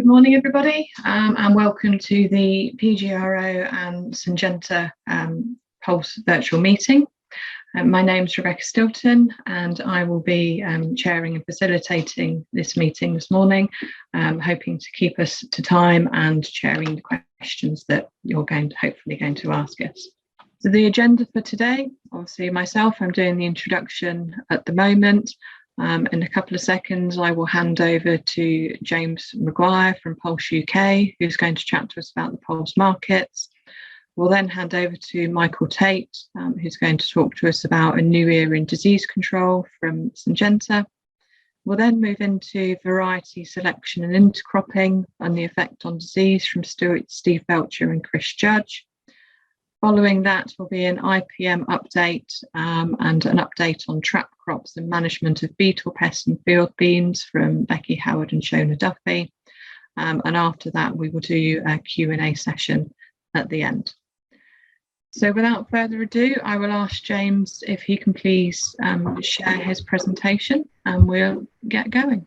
morning, everybody, and welcome to the PGRO and Syngenta Pulse virtual meeting. My name's Rebecca Stilton, and I will be chairing and facilitating this meeting this morning, hoping to keep us to time and chairing the questions that you're hopefully going to ask us. So the agenda for today, obviously myself, I'm doing the introduction at the moment. In a couple of seconds, I will hand over to James Maguire from Pulse UK, who's going to chat to us about the Pulse markets. We'll then hand over to Michael Tait, who's going to talk to us about a new era in disease control from Syngenta. We'll then move into variety selection and intercropping and the effect on disease from Steve Belcher and Chris Judge. Following that will be an IPM update and an update on trap crops and management of beetle pests and field beans from Becky Howard and Shona Duffy. And after that, we will do a Q&A session at the end. So without further ado, I will ask James if he can please share his presentation and we'll get going.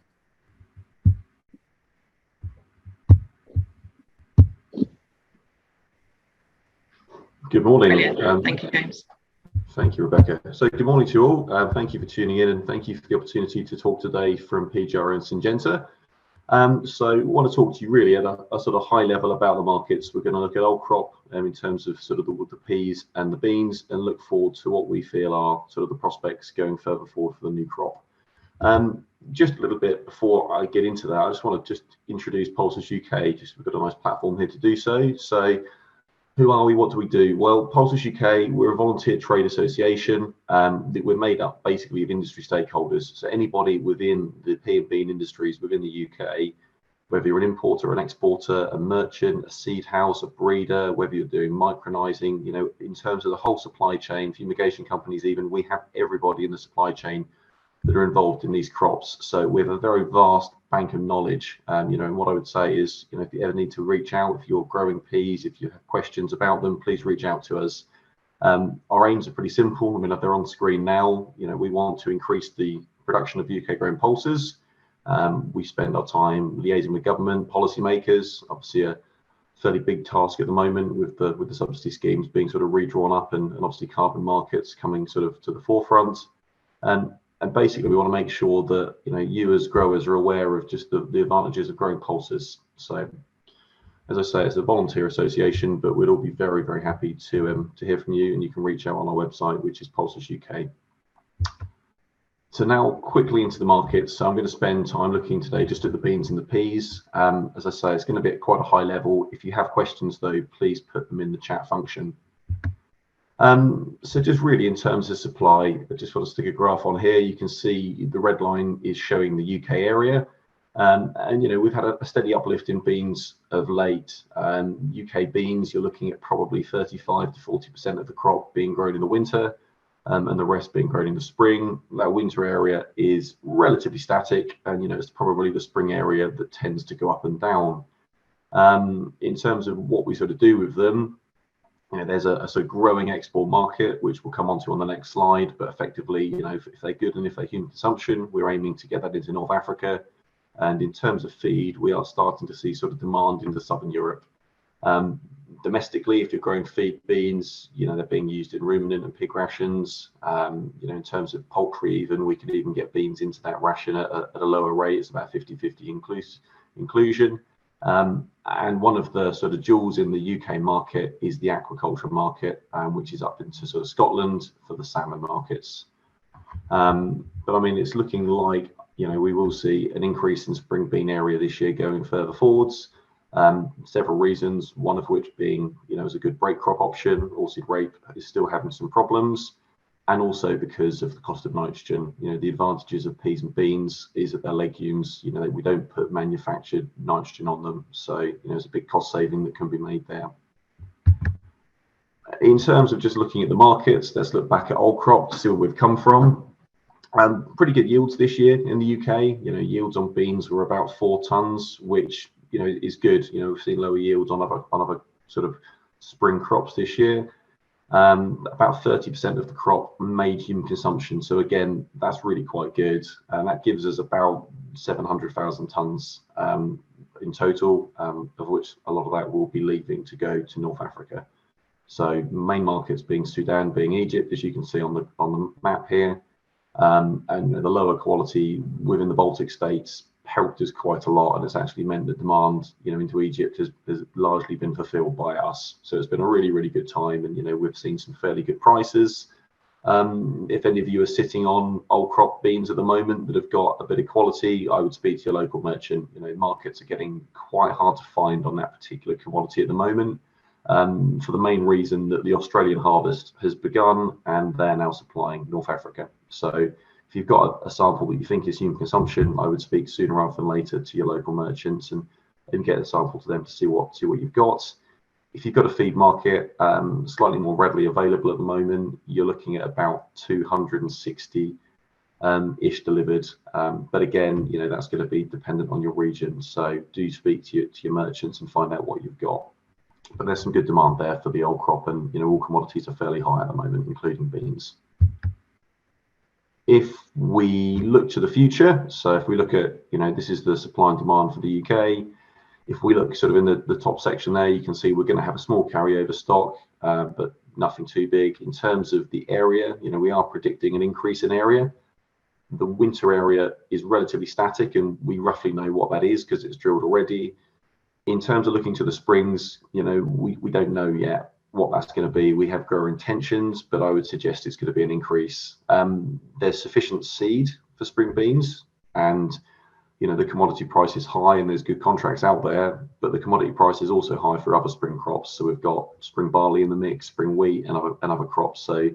Good morning. Thank you, James. Thank you, Rebecca. So good morning to you all. Thank you for tuning in and thank you for the opportunity to talk today from PGRO and Syngenta. So I want to talk to you really at a sort of high level about the markets. We're going to look at old crop in terms of sort of the peas and the beans and look forward to what we feel are sort of the prospects going further forward for the new crop. Just a little bit before I get into that, I just want to just introduce Pulses UK. We've got a nice platform here to do so. So who are we? What do we do? Well, Pulses UK, we're a volunteer trade association. We're made up basically of industry stakeholders. So anybody within the pea and bean industries within the UK, whether you're an importer, an exporter, a merchant, a seed house, a breeder, whether you're doing micronizing, you know, in terms of the whole supply chain, fumigation companies even, we have everybody in the supply chain that are involved in these crops. So we have a very vast bank of knowledge, you know, and what I would say is, you know, if you ever need to reach out, if you're growing peas, if you have questions about them, please reach out to us. Our aims are pretty simple. I mean, they're on screen now. You know, we want to increase the production of UK grown pulses. We spend our time liaising with government, policymakers, obviously a fairly big task at the moment with the subsidy schemes being sort of redrawn up and obviously carbon markets coming sort of to the forefront. And basically, we want to make sure that, you know, you as growers are aware of just the advantages of growing pulses. So, as I say, it's a volunteer association, but we'd all be very, very happy to hear from you. And you can reach out on our website, which is Pulses UK. So now quickly into the markets. So I'm going to spend time looking today just at the beans and the peas. As I say, it's going to be at quite a high level. If you have questions, though, please put them in the chat function. So just really in terms of supply, I just want to stick a graph on here. You can see the red line is showing the UK area. And, you know, we've had a steady uplift in beans of late. UK beans, you're looking at probably 35 to 40% of the crop being grown in the winter and the rest being grown in the spring. That winter area is relatively static. And, you know, it's probably the spring area that tends to go up and down. In terms of what we sort of do with them, you know, there's a sort of growing export market, which we'll come on to on the next slide. But effectively, you know, if they're good and if they're human consumption, we're aiming to get that into North Africa. And in terms of feed, we are starting to see sort of demand into Southern Europe. Domestically, if you're growing feed beans, you know, they're being used in ruminant and pig rations. You know, in terms of poultry, even we could even get beans into that ration at a lower rate. It's about 50-50 inclusion. And one of the sort of jewels in the UK market is the aquaculture market, which is up into sort of Scotland for the salmon markets. But I mean, it's looking like, you know, we will see an increase in spring bean area this year going further forwards. Several reasons, one of which being, you know, as a good break crop option. Oilseed rape is still having some problems. And also because of the cost of nitrogen. You know, the advantages of peas and beans is that they're legumes, you know, we don't put manufactured nitrogen on them. So, you know, there's a big cost saving that can be made there. In terms of just looking at the markets, let's look back at old crop to see where we've come from. Pretty good yields this year in the UK. You know, yields on beans were about 4 tons, which, you know, is good. You know, we've seen lower yields on other sort of spring crops this year. About 30% of the crop made human consumption. So again, that's really quite good. And that gives us about 700,000 tonnes in total, of which a lot of that will be leaving to go to North Africa. So main markets being Sudan, being Egypt, as you can see on the map here, and the lower quality within the Baltic states helped us quite a lot, and it's actually meant that demand, into Egypt has largely been fulfilled by us. So it's been a really, really good time, and we've seen some fairly good prices. If any of you are sitting on old crop beans at the moment that have got a bit of quality, I would speak to your local merchant. Markets are getting quite hard to find on that particular commodity at the moment, for the main reason that the Australian harvest has begun and they're now supplying North Africa. So if you've got a sample that you think is human consumption, I would speak sooner rather than later to your local merchants and get a sample to them to see what you've got. If you've got a feed market slightly more readily available at the moment, you're looking at about 260 ish delivered, but again, that's going to be dependent on your region. So do speak to your merchants and find out what you've got. But there's some good demand there for the old crop, and all commodities are fairly high at the moment, including beans. If we look to the future, so if we look at, this is the supply and demand for the UK. If we look sort of in the top section there, you can see we're going to have a small carryover stock, but nothing too big. In terms of the area, we are predicting an increase in area. The winter area is relatively static, and we roughly know what that is because it's drilled already. In terms of looking to the springs, we don't know yet what that's going to be. We have grower intentions, but I would suggest it's going to be an increase. There's sufficient seed for spring beans, and the commodity price is high and there's good contracts out there, but the commodity price is also high for other spring crops. So we've got spring barley in the mix, spring wheat, and other crops. So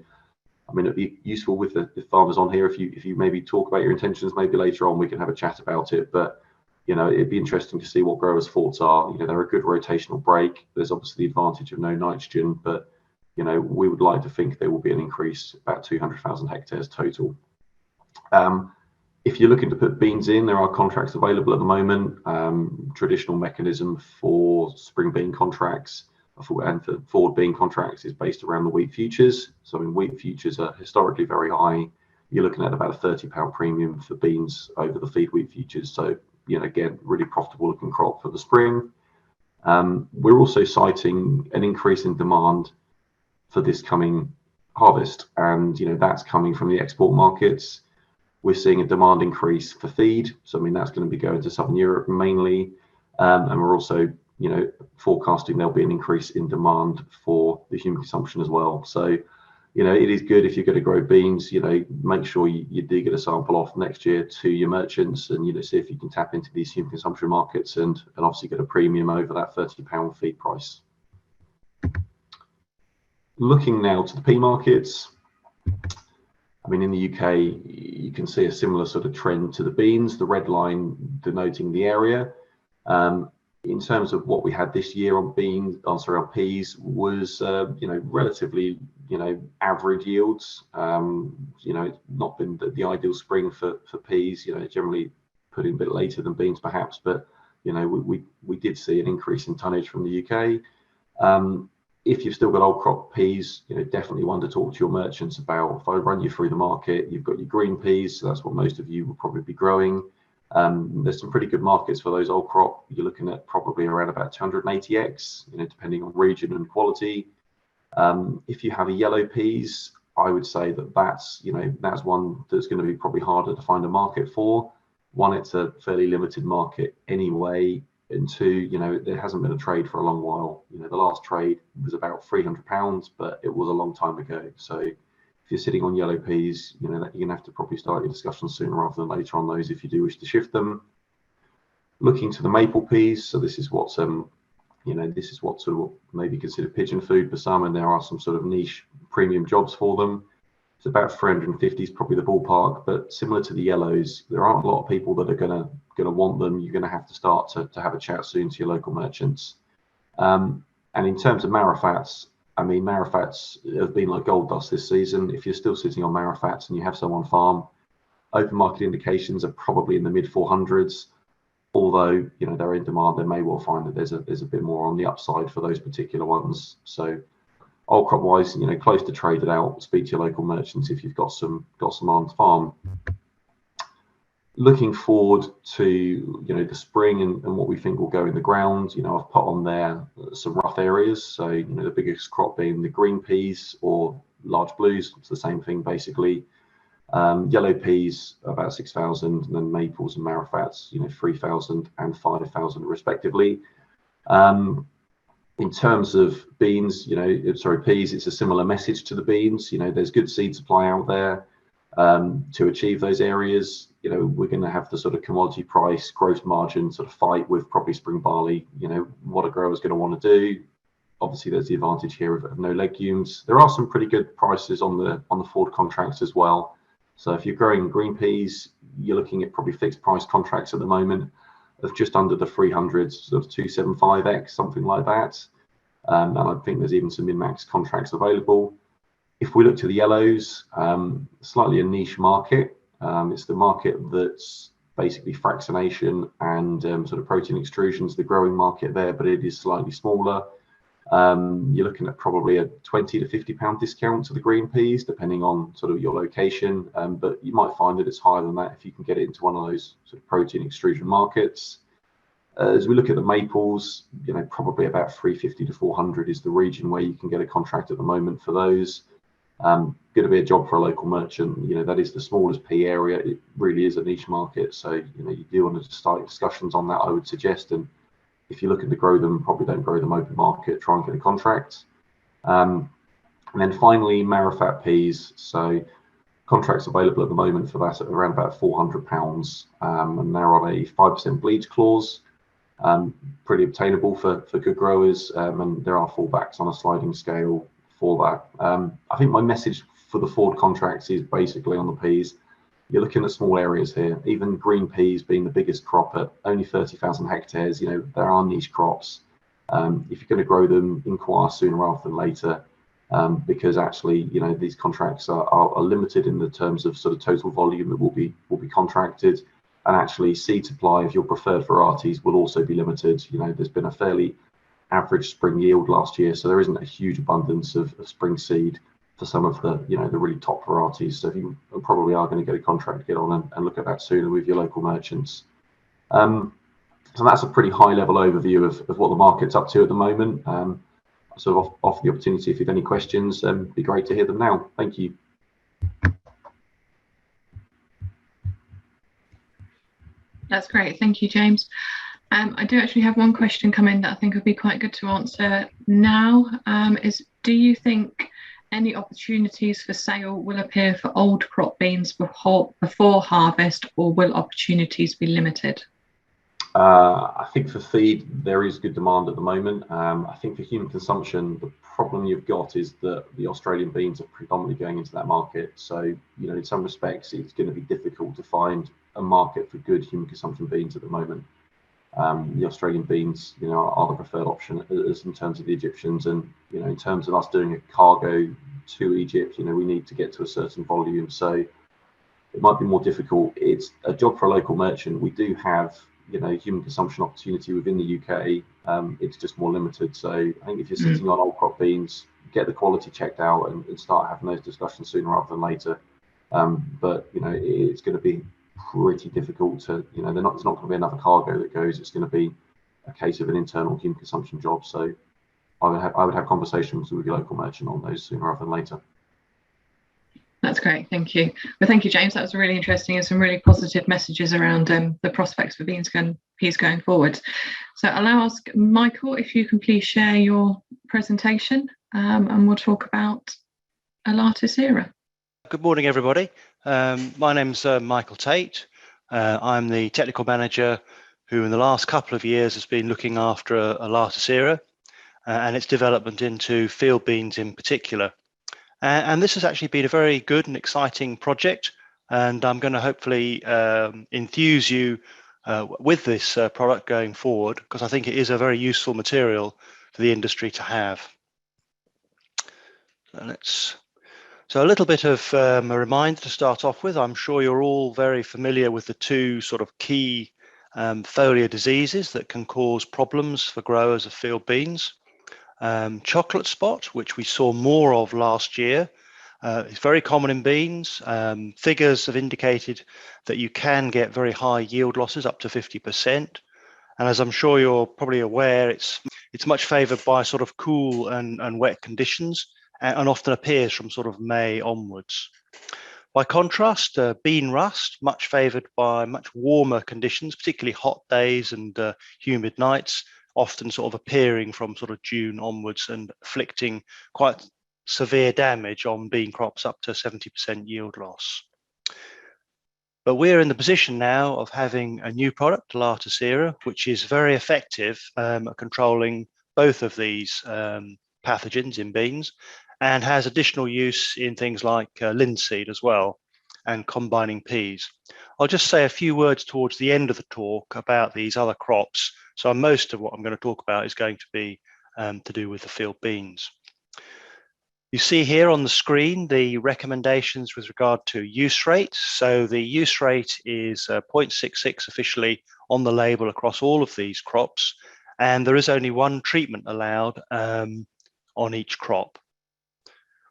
it'd be useful with the farmers on here if you maybe talk about your intentions. Maybe later on we can have a chat about it, but it'd be interesting to see what growers' thoughts are. They're a good rotational break. There's obviously the advantage of no nitrogen, but we would like to think there will be an increase, about 200,000 hectares total. If you're looking to put beans in, there are contracts available at the moment. Traditional mechanism for spring bean contracts and for forward bean contracts is based around the wheat futures. So wheat futures are historically very high. You're looking at about a £30 premium for beans over the feed wheat futures. So again, really profitable looking crop for the spring. We're also citing an increase in demand for this coming harvest, and that's coming from the export markets. We're seeing a demand increase for feed, so that's going to be going to Southern Europe mainly, and we're also forecasting there'll be an increase in demand for the human consumption as well. So it is good if you're going to grow beans, make sure you do get a sample off next year to your merchants and, see if you can tap into these human consumption markets and obviously get a premium over that £30 feed price. Looking now to the pea markets, in the UK, you can see a similar sort of trend to the beans, the red line denoting the area. In terms of what we had this year on peas was, relatively, average yields. It's not been the ideal spring for peas, generally put in a bit later than beans perhaps, but, we did see an increase in tonnage from the UK. If you've still got old crop peas, definitely one to talk to your merchants about. If I run you through the market, you've got your green peas, so that's what most of you will probably be growing. There's some pretty good markets for those old crop. You're looking at probably around about 280x, depending on region and quality. If you have a yellow peas, I would say that's one that's going to be probably harder to find a market for. One, it's a fairly limited market anyway, and two, there hasn't been a trade for a long while. The last trade was about £300, but it was a long time ago. So if you're sitting on yellow peas, you're going to have to probably start your discussion sooner rather than later on those if you do wish to shift them. Looking to the maple peas, so this is what's this is what sort of maybe considered pigeon food for some, and there are some sort of niche premium jobs for them. It's about 350 is probably the ballpark, but similar to the yellows, there aren't a lot of people that are going to want them. You're going to have to start to have a chat soon to your local merchants. And in terms of Marifats, Marifats have been like gold dust this season. If you're still sitting on Marifats and you have some on farm, open market indications are probably in the mid 400s. Although they're in demand, they may well find that there's a bit more on the upside for those particular ones. So old crop wise, close to traded out. Speak to your local merchants if you've got some on farm. Looking forward to the spring and what we think will go in the ground, I've put on there some rough areas. So the biggest crop being the green peas or large blues. It's the same thing basically. Yellow peas about 6,000, and then maples and marrowfats 3,000 and 5,000 respectively. In terms of beans, peas, it's a similar message to the beans. There's good seed supply out there. To achieve those areas, we're going to have the sort of commodity price, gross margin sort of fight with probably spring barley. What a grower's going to want to do. Obviously, there's the advantage here of no legumes. There are some pretty good prices on the forward contracts as well. So if you're growing green peas, you're looking at probably fixed price contracts at the moment of just under the 300s, sort of 275x, something like that. And I think there's even some min-max contracts available. If we look to the yellows, slightly a niche market. It's the market that's basically fractionation and sort of protein extrusions, the growing market there, but it is slightly smaller. You're looking at probably a 20 to 50 pound discount to the green peas, depending on sort of your location. But you might find that it's higher than that if you can get it into one of those sort of protein extrusion markets. As we look at the maples, probably about 350 to 400 is the region where you can get a contract at the moment for those. Going to be a job for a local merchant. That is the smallest pea area. It really is a niche market. So, you do want to start discussions on that, I would suggest. And if you're looking to grow them, probably don't grow them open market, try and get a contract. And then finally, marrowfat peas. So contracts available at the moment for that at around about £400. And they're on a 5% bleach clause. Pretty obtainable for good growers. And there are fallbacks on a sliding scale for that. I think my message for the forward contracts is basically on the peas. You're looking at small areas here. Even green peas being the biggest crop at only 30,000 hectares, there are niche crops. If you're going to grow them, inquire sooner rather than later, because actually, these contracts are limited in the terms of sort of total volume that will be contracted, and actually seed supply of your preferred varieties will also be limited. There's been a fairly average spring yield last year, so there isn't a huge abundance of spring seed for some of the the really top varieties. So you probably are going to get a contract, get on and look at that sooner with your local merchants. So that's a pretty high level overview of what the market's up to at the moment. Sort of offer the opportunity if you have any questions. It'd be great to hear them now. Thank you. That's great. Thank you, James. I do actually have one question come in that I think would be quite good to answer now. Do you think any opportunities for sale will appear for old crop beans before harvest, or will opportunities be limited? I think for feed, there is good demand at the moment. I think for human consumption, the problem you've got is that the Australian beans are predominantly going into that market. So, in some respects, it's going to be difficult to find a market for good human consumption beans at the moment. The Australian beans, are the preferred option as in terms of the Egyptians, and in terms of us doing a cargo to Egypt, we need to get to a certain volume, so it might be more difficult. It's a job for a local merchant. We do have, human consumption opportunity within the UK. It's just more limited. So I think if you're sitting on old crop beans, get the quality checked out and start having those discussions sooner rather than later. But it's going to be pretty difficult to, there's not going to be another cargo that goes. It's going to be a case of an internal human consumption job. So I would have conversations with your local merchant on those sooner rather than later. That's great. Thank you. Well, thank you, James. That was really interesting and some really positive messages around the prospects for peas going forward. So I'll now ask Michael if you can please share your presentation, and we'll talk about ELATUS era. Good morning, everybody. My name's Michael Tait. I'm the technical manager who in the last couple of years has been looking after ELATUS era and its development into field beans in particular. And this has actually been a very good and exciting project, and I'm going to hopefully enthuse you with this product going forward, because I think it is a very useful material for the industry to have. So a little bit of a reminder to start off with. I'm sure you're all very familiar with the two sort of key foliar diseases that can cause problems for growers of field beans. Chocolate spot, which we saw more of last year, It's very common in beans. Figures have indicated that you can get very high yield losses, up to 50%. And as I'm sure you're probably aware, it's much favoured by sort of cool and wet conditions, and often appears from sort of May onwards. By contrast, bean rust, much favoured by much warmer conditions, particularly hot days and humid nights, often sort of appearing from sort of June onwards and inflicting quite severe damage on bean crops, up to 70% yield loss. But we're in the position now of having a new product, ELATUS, which is very effective at controlling both of these pathogens in beans, and has additional use in things like linseed as well, and combining peas. I'll just say a few words towards the end of the talk about these other crops. So most of what I'm going to talk about is going to be to do with the field beans. You see here on the screen the recommendations with regard to use rate. So the use rate is 0.66 officially on the label across all of these crops, and there is only one treatment allowed on each crop.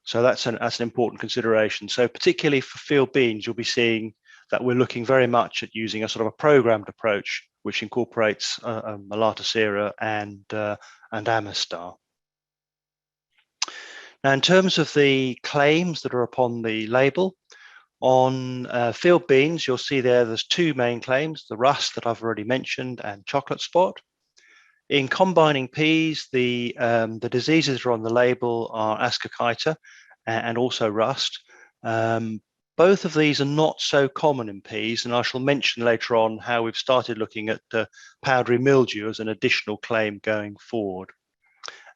So that's an important consideration. So particularly for field beans, you'll be seeing that we're looking very much at using a sort of a programmed approach, which incorporates ELATUS and Amistar. Now, in terms of the claims that are upon the label, on field beans, you'll see there's two main claims: the rust that I've already mentioned and chocolate spot. In combining peas, the diseases that are on the label are ascochyta and also rust. Both of these are not so common in peas, and I shall mention later on how we've started looking at powdery mildew as an additional claim going forward.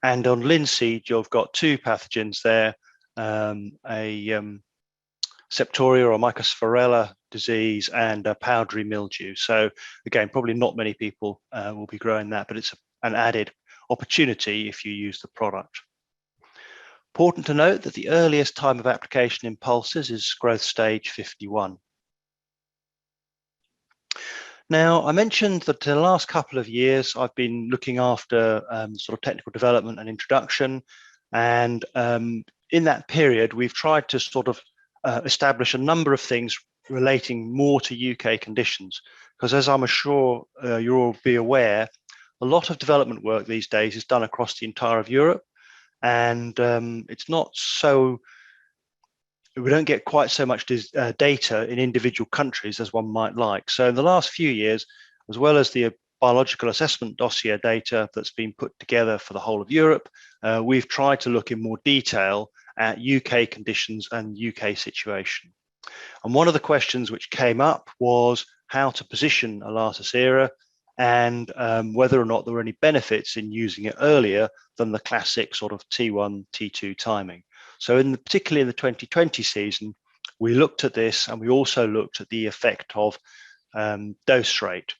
And on linseed, you've got two pathogens there, a septoria or mycosphaerella disease and a powdery mildew. So again, probably not many people will be growing that, but it's an added opportunity if you use the product. Important to note that the earliest time of application in pulses is growth stage 51. Now, I mentioned that in the last couple of years, I've been looking after sort of technical development and introduction. And in that period, we've tried to sort of establish a number of things relating more to UK conditions. Because as I'm sure you'll all be aware, a lot of development work these days is done across the entire of Europe. And it's not so, we don't get quite so much data in individual countries as one might like. So in the last few years, as well as the biological assessment dossier data that's been put together for the whole of Europe, we've tried to look in more detail at UK conditions and UK situation. And one of the questions which came up was how to position ELATUS and whether or not there were any benefits in using it earlier than the classic sort of T1, T2 timing. So particularly in the 2020 season, we looked at this, and we also looked at the effect of dose rate.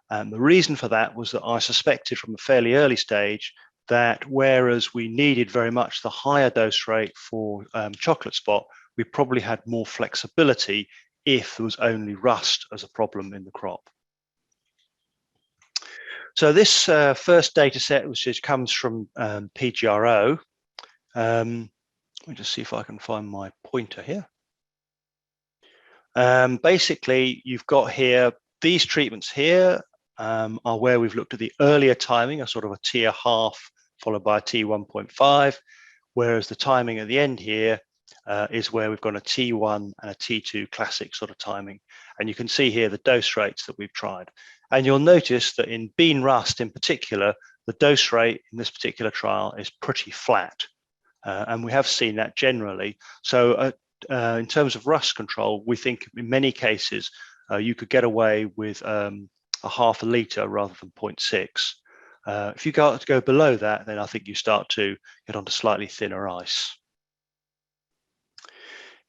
The reason for that was that I suspected from a fairly early stage that whereas we needed very much the higher dose rate for chocolate spot, we probably had more flexibility if there was only rust as a problem in the crop. So this first data set, which comes from PGRO, let me just see if I can find my pointer here. Basically, you've got here, these treatments here are where we've looked at the earlier timing, a sort of a T1/2 followed by a T1.5, whereas the timing at the end here is where we've got a T1 and a T2 classic sort of timing. And you can see here the dose rates that we've tried. And you'll notice that in bean rust in particular, the dose rate in this particular trial is pretty flat. And we have seen that generally. So in terms of rust control, we think in many cases, you could get away with a 1/2 litre rather than 0.6. If you go below that, then I think you start to get onto slightly thinner ice.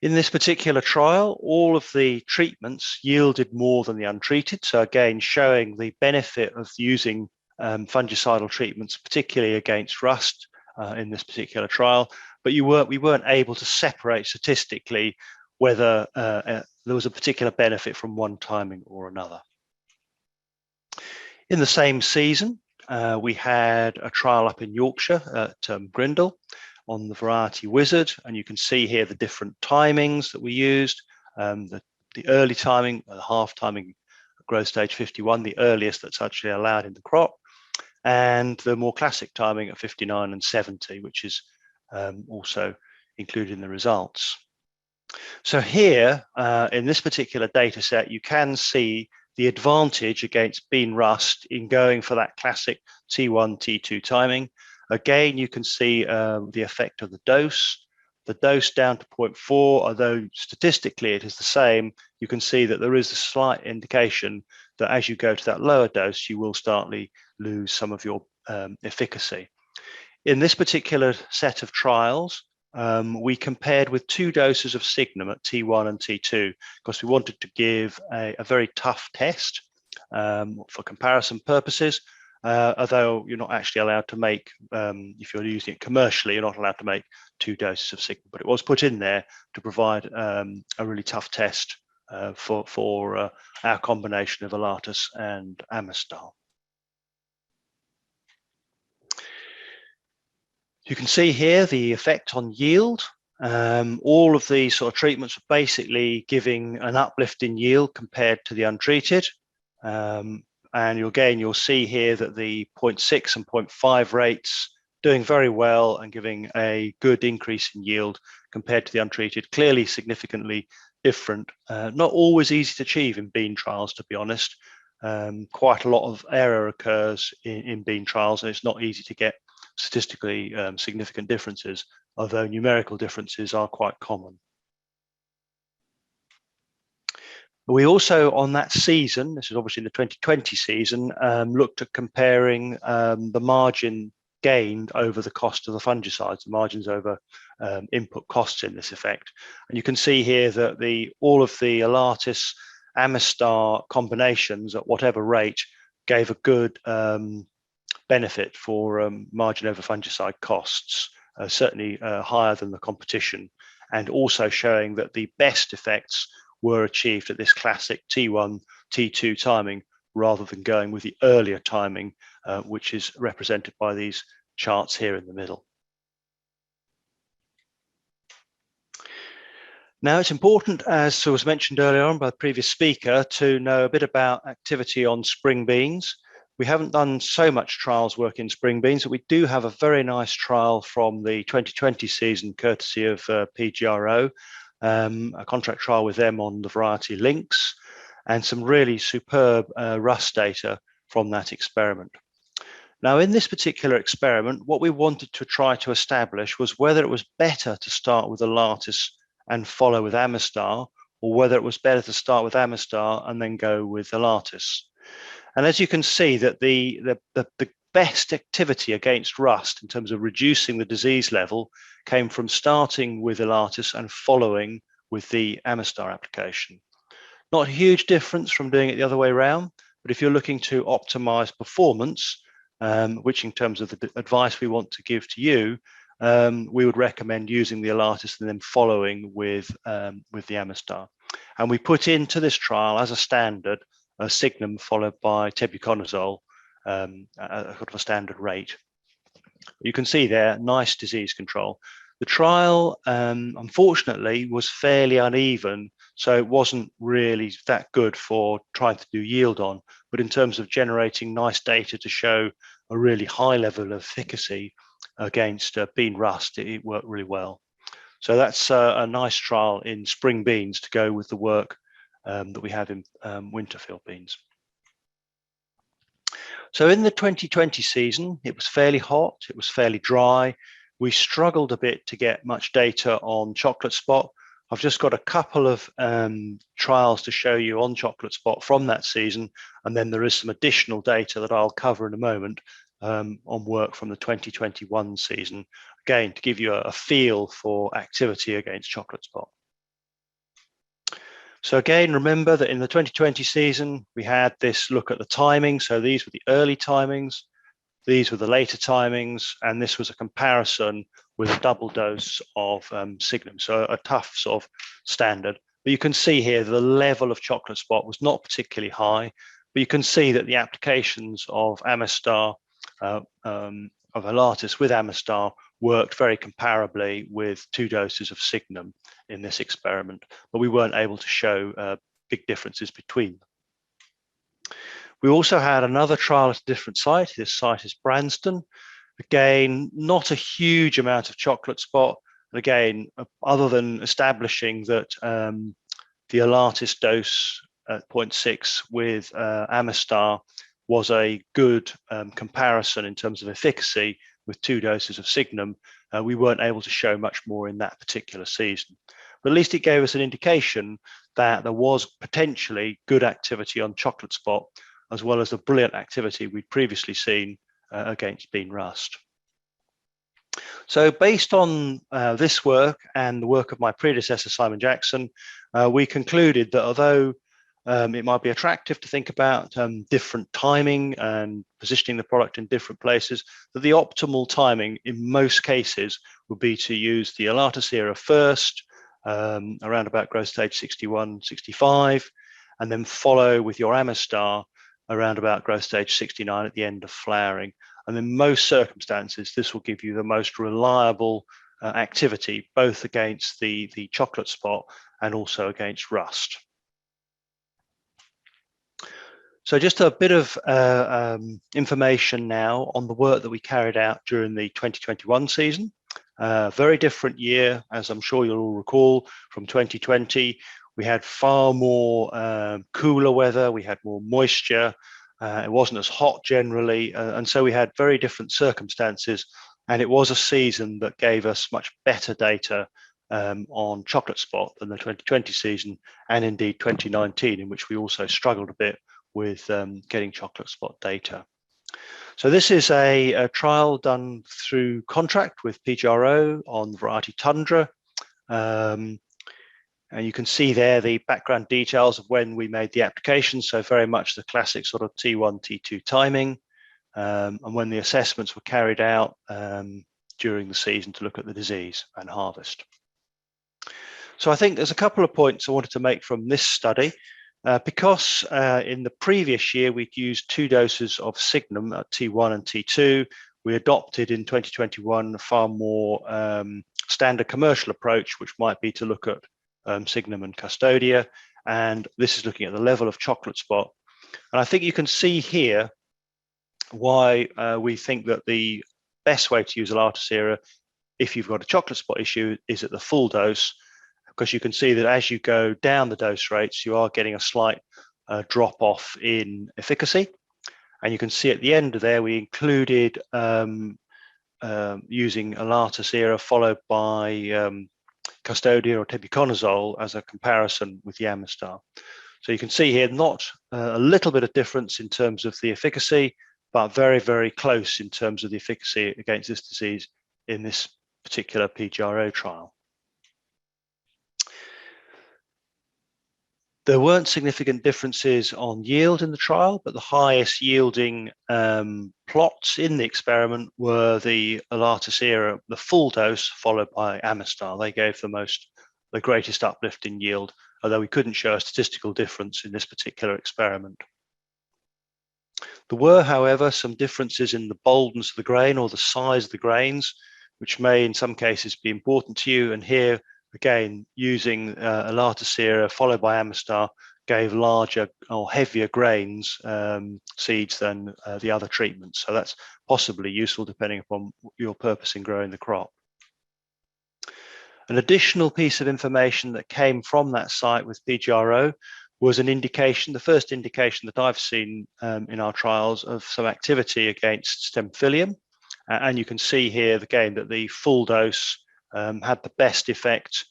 In this particular trial, all of the treatments yielded more than the untreated. So again, showing the benefit of using fungicidal treatments, particularly against rust in this particular trial. But we weren't able to separate statistically whether there was a particular benefit from one timing or another. In the same season, we had a trial up in Yorkshire at Grindle, on the variety wizard, and you can see here the different timings that we used. The early timing, the half timing, growth stage 51, the earliest that's actually allowed in the crop, and the more classic timing at 59 and 70, which is also included in the results. So here, in this particular data set, you can see the advantage against bean rust in going for that classic T1, T2 timing. Again, you can see the effect of the dose down to 0.4, although statistically it is the same. You can see that there is a slight indication that as you go to that lower dose, you will start to lose some of your efficacy. In this particular set of trials, we compared with 2 doses of Signum at T1 and T2 because we wanted to give a very tough test for comparison purposes. Although you're not actually allowed to make, if you're using it commercially, you're not allowed to make 2 doses of Signum, but it was put in there to provide a really tough test for our combination of ELATUS and Amistar. You can see here the effect on yield. All of these sort of treatments are basically giving an uplift in yield compared to the untreated. And you'll see here that the 0.6 and 0.5 rates doing very well and giving a good increase in yield compared to the untreated, clearly significantly different. Not always easy to achieve in bean trials, to be honest. Quite a lot of error occurs in bean trials, and it's not easy to get statistically significant differences, although numerical differences are quite common. We also, on that season, this is obviously in the 2020 season, looked at comparing the margin gained over the cost of the fungicides, the margins over input costs in this effect. And you can see here that all of the ELATUS Amistar combinations at whatever rate gave a good benefit for margin over fungicide costs, certainly higher than the competition, and also showing that the best effects were achieved at this classic T1, T2 timing, rather than going with the earlier timing, which is represented by these charts here in the middle. Now, it's important, as was mentioned earlier on by the previous speaker, to know a bit about activity on spring beans. We haven't done so much trials work in spring beans, but we do have a very nice trial from the 2020 season, courtesy of PGRO, a contract trial with them on the variety links, and some really superb rust data from that experiment. Now, in this particular experiment, what we wanted to try to establish was whether it was better to start with ELATUS and follow with Amistar, or whether it was better to start with Amistar and then go with ELATUS. And as you can see, that the best activity against rust in terms of reducing the disease level came from starting with ELATUS and following with the Amistar application. Not a huge difference from doing it the other way around, but if you're looking to optimize performance, which in terms of the advice we want to give to you, we would recommend using the ELATUS and then following with the Amistar. And we put into this trial as a standard a Signum followed by tebuconazole at a standard rate. You can see there, nice disease control. The trial, unfortunately, was fairly uneven, so it wasn't really that good for trying to do yield on, but in terms of generating nice data to show a really high level of efficacy against bean rust, it worked really well. So that's a nice trial in spring beans to go with the work that we have in winter field beans. So in the 2020 season, it was fairly hot, it was fairly dry. We struggled a bit to get much data on chocolate spot. I've just got a couple of trials to show you on chocolate spot from that season, and then there is some additional data that I'll cover in a moment on work from the 2021 season, again, to give you a feel for activity against chocolate spot. So again, remember that in the 2020 season, we had this look at the timing. So these were the early timings, these were the later timings, and this was a comparison with a double dose of Signum. So a tough sort of standard. But you can see here the level of chocolate spot was not particularly high, but you can see that the applications of Amistar, of ELATUS with Amistar worked very comparably with 2 doses of Signum in this experiment, but we weren't able to show big differences between them. We also had another trial at a different site. This site is Branston. Again, not a huge amount of chocolate spot. And again, other than establishing that the ELATUS dose at 0.6 with Amistar was a good comparison in terms of efficacy with 2 doses of Signum, we weren't able to show much more in that particular season. But at least it gave us an indication that there was potentially good activity on chocolate spot, as well as the brilliant activity we'd previously seen against bean rust. So based on this work and the work of my predecessor, Simon Jackson, we concluded that although it might be attractive to think about different timing and positioning the product in different places, that the optimal timing in most cases would be to use the ELATUS era first, around about growth stage 61, 65, and then follow with your Amistar around about growth stage 69 at the end of flowering. And in most circumstances, this will give you the most reliable activity, both against the chocolate spot and also against rust. So just a bit of information now on the work that we carried out during the 2021 season. Very different year, as I'm sure you'll all recall, from 2020. We had far more cooler weather, we had more moisture, it wasn't as hot generally, and so we had very different circumstances, and it was a season that gave us much better data on chocolate spot than the 2020 season, and indeed 2019, in which we also struggled a bit with getting chocolate spot data. So this is a trial done through contract with PGRO on the variety Tundra. And you can see there the background details of when we made the application. So very much the classic sort of T1, T2 timing, and when the assessments were carried out during the season to look at the disease and harvest. So I think there's a couple of points I wanted to make from this study. Because in the previous year, we'd used 2 doses of Signum at T1 and T2, we adopted in 2021 a far more standard commercial approach, which might be to look at Signum and Custodia, and this is looking at the level of chocolate spot. And I think you can see here why we think that the best way to use ELATUS era, if you've got a chocolate spot issue, is at the full dose, because you can see that as you go down the dose rates, you are getting a slight drop off in efficacy. And you can see at the end of there, we included using ELATUS era followed by Custodia or tebuconazole as a comparison with the Amistar. So you can see here not a little bit of difference in terms of the efficacy, but very, very close in terms of the efficacy against this disease in this particular PGRO trial. There weren't significant differences on yield in the trial, but the highest yielding plots in the experiment were the ELATUS era, the full dose, followed by Amistar. They gave the greatest uplift in yield, although we couldn't show a statistical difference in this particular experiment. There were, however, some differences in the boldness of the grain or the size of the grains, which may in some cases be important to you. And here, again, using ELATUS era followed by Amistar gave larger or heavier grains seeds than the other treatments. So that's possibly useful depending upon your purpose in growing the crop. An additional piece of information that came from that site with PGRO was an indication, the first indication that I've seen in our trials of some activity against Stemphillium. And you can see here again that the full dose had the best effect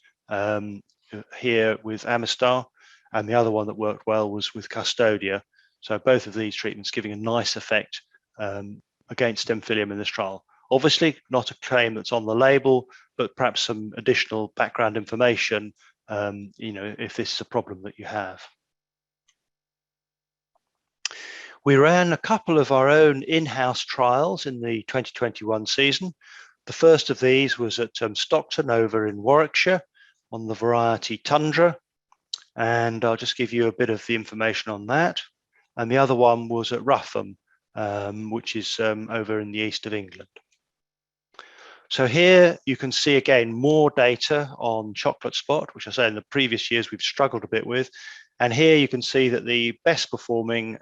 here with Amistar, and the other one that worked well was with Custodia. So both of these treatments giving a nice effect against Stemphillium in this trial. Obviously not a claim that's on the label, but perhaps some additional background information, if this is a problem that you have. We ran a couple of our own in-house trials in the 2021 season. The first of these was at Stockton over in Warwickshire on the variety Tundra, and I'll just give you a bit of the information on that. And the other one was at Rougham, which is over in the east of England. So here you can see again more data on chocolate spot, which I say in the previous years we've struggled a bit with. And here you can see that the best performing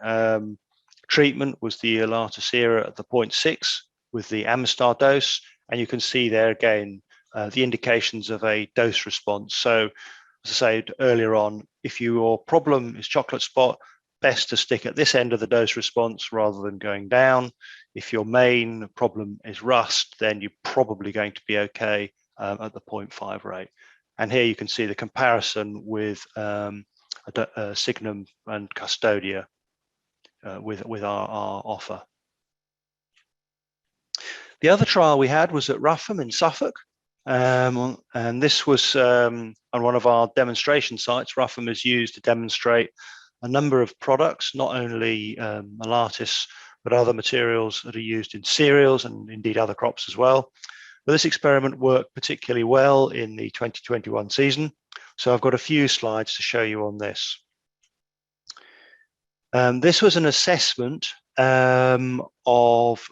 treatment was the ELATUS era at the 0.6 with the Amistar dose. And you can see there again the indications of a dose response. So as I said earlier on, if your problem is chocolate spot, best to stick at this end of the dose response rather than going down. If your main problem is rust, then you're probably going to be okay at the 0.5 rate. And here you can see the comparison with Signum and Custodia with our offer. The other trial we had was at Rougham in Suffolk. And this was on one of our demonstration sites. Rougham is used to demonstrate a number of products, not only ELATUS, but other materials that are used in cereals and indeed other crops as well. But this experiment worked particularly well in the 2021 season. So I've got a few slides to show you on this. This was an assessment of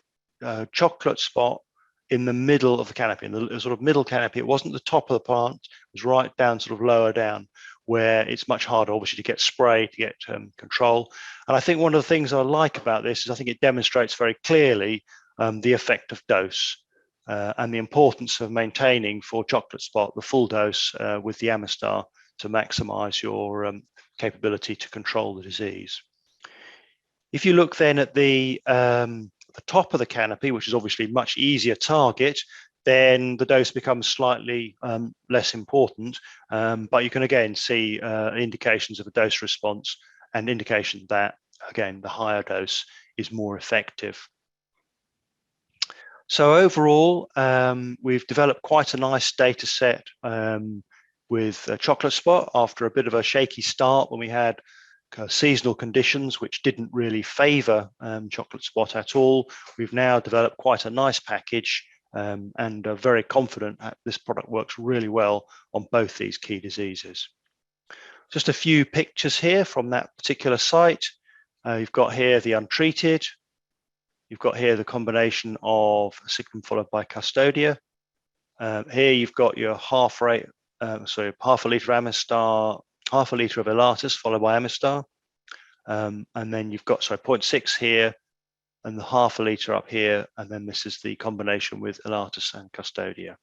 chocolate spot in the middle of the canopy, in the sort of middle canopy. It wasn't the top of the plant, it was right down, sort of lower down, where it's much harder, obviously, to get spray, to get control. And I think one of the things I like about this is I think it demonstrates very clearly the effect of dose and the importance of maintaining for chocolate spot the full dose with the Amistar to maximize your capability to control the disease. If you look then at the top of the canopy, which is obviously much easier target, then the dose becomes slightly less important, but you can again see indications of a dose response and indication that, again, the higher dose is more effective. So overall, we've developed quite a nice data set with chocolate spot after a bit of a shaky start when we had seasonal conditions which didn't really favor chocolate spot at all. We've now developed quite a nice package and are very confident that this product works really well on both these key diseases. Just a few pictures here from that particular site. You've got here the untreated. You've got here the combination of Signum followed by Custodia. Here you've got your half a litre of Amistar, half a litre of ELATUS followed by Amistar. And then you've got, 0.6 here and the half a litre up here. And then this is the combination with ELATUS and Custodia.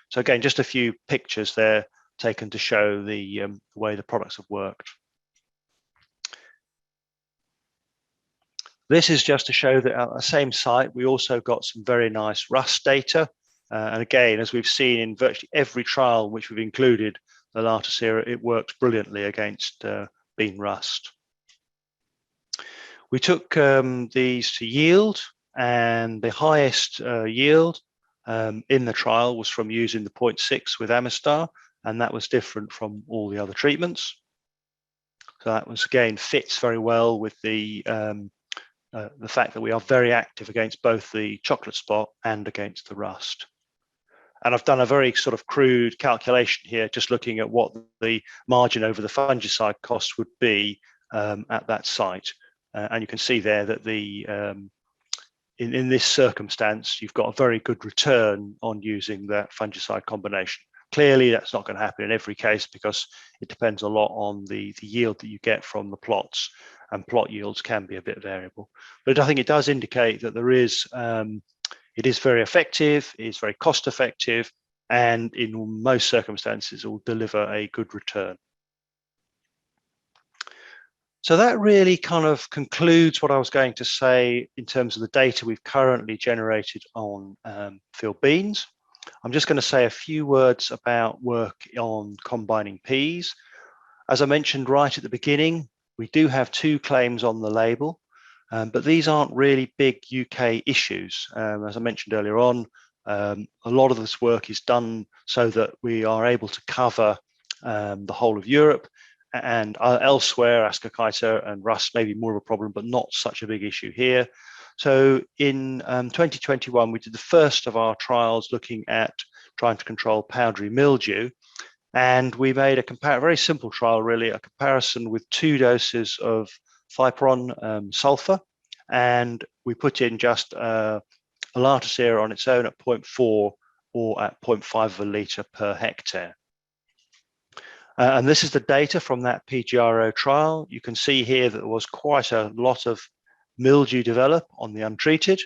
So again, just a few pictures there taken to show the way the products have worked. This is just to show that at the same site, we also got some very nice rust data. And again, as we've seen in virtually every trial which we've included the ELATUS era, it works brilliantly against bean rust. We took these to yield, and the highest yield in the trial was from using the 0.6 with Amistar, and that was different from all the other treatments. So that was, again, fits very well with the fact that we are very active against both the chocolate spot and against the rust. And I've done a very sort of crude calculation here, just looking at what the margin over the fungicide cost would be at that site. And you can see there that in this circumstance, you've got a very good return on using that fungicide combination. Clearly, that's not going to happen in every case because it depends a lot on the yield that you get from the plots, and plot yields can be a bit variable. But I think it does indicate that there is, it is very effective, it is very cost effective, and in most circumstances, it will deliver a good return. So that really kind of concludes what I was going to say in terms of the data we've currently generated on field beans. I'm just going to say a few words about work on combining peas. As I mentioned right at the beginning, we do have 2 claims on the label, but these aren't really big UK issues. As I mentioned earlier on, a lot of this work is done so that we are able to cover the whole of Europe, and elsewhere, Ascochyta and rust may be more of a problem, but not such a big issue here. So in 2021, we did the first of our trials looking at trying to control powdery mildew. And we made a very simple trial, really, a comparison with 2 doses of Thiopron sulfur. And we put in just ELATUS era on its own at 0.4 or at 0.5 of a litre per hectare. And this is the data from that PGRO trial. You can see here that there was quite a lot of mildew develop on the untreated.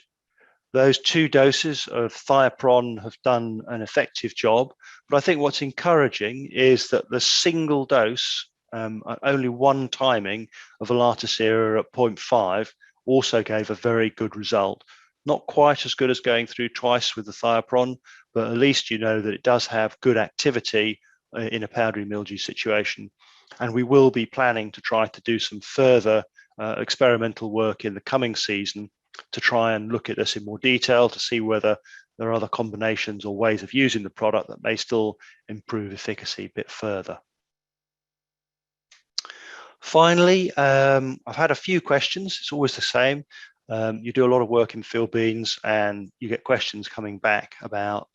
Those 2 doses of thiopron have done an effective job, but I think what's encouraging is that the single dose, only one timing of ELATUS at 0.5 also gave a very good result. Not quite as good as going through twice with the thiopron, but at least you know that it does have good activity in a powdery mildew situation. And we will be planning to try to do some further experimental work in the coming season to try and look at this in more detail to see whether there are other combinations or ways of using the product that may still improve efficacy a bit further. Finally, I've had a few questions. It's always the same. You do a lot of work in field beans and you get questions coming back about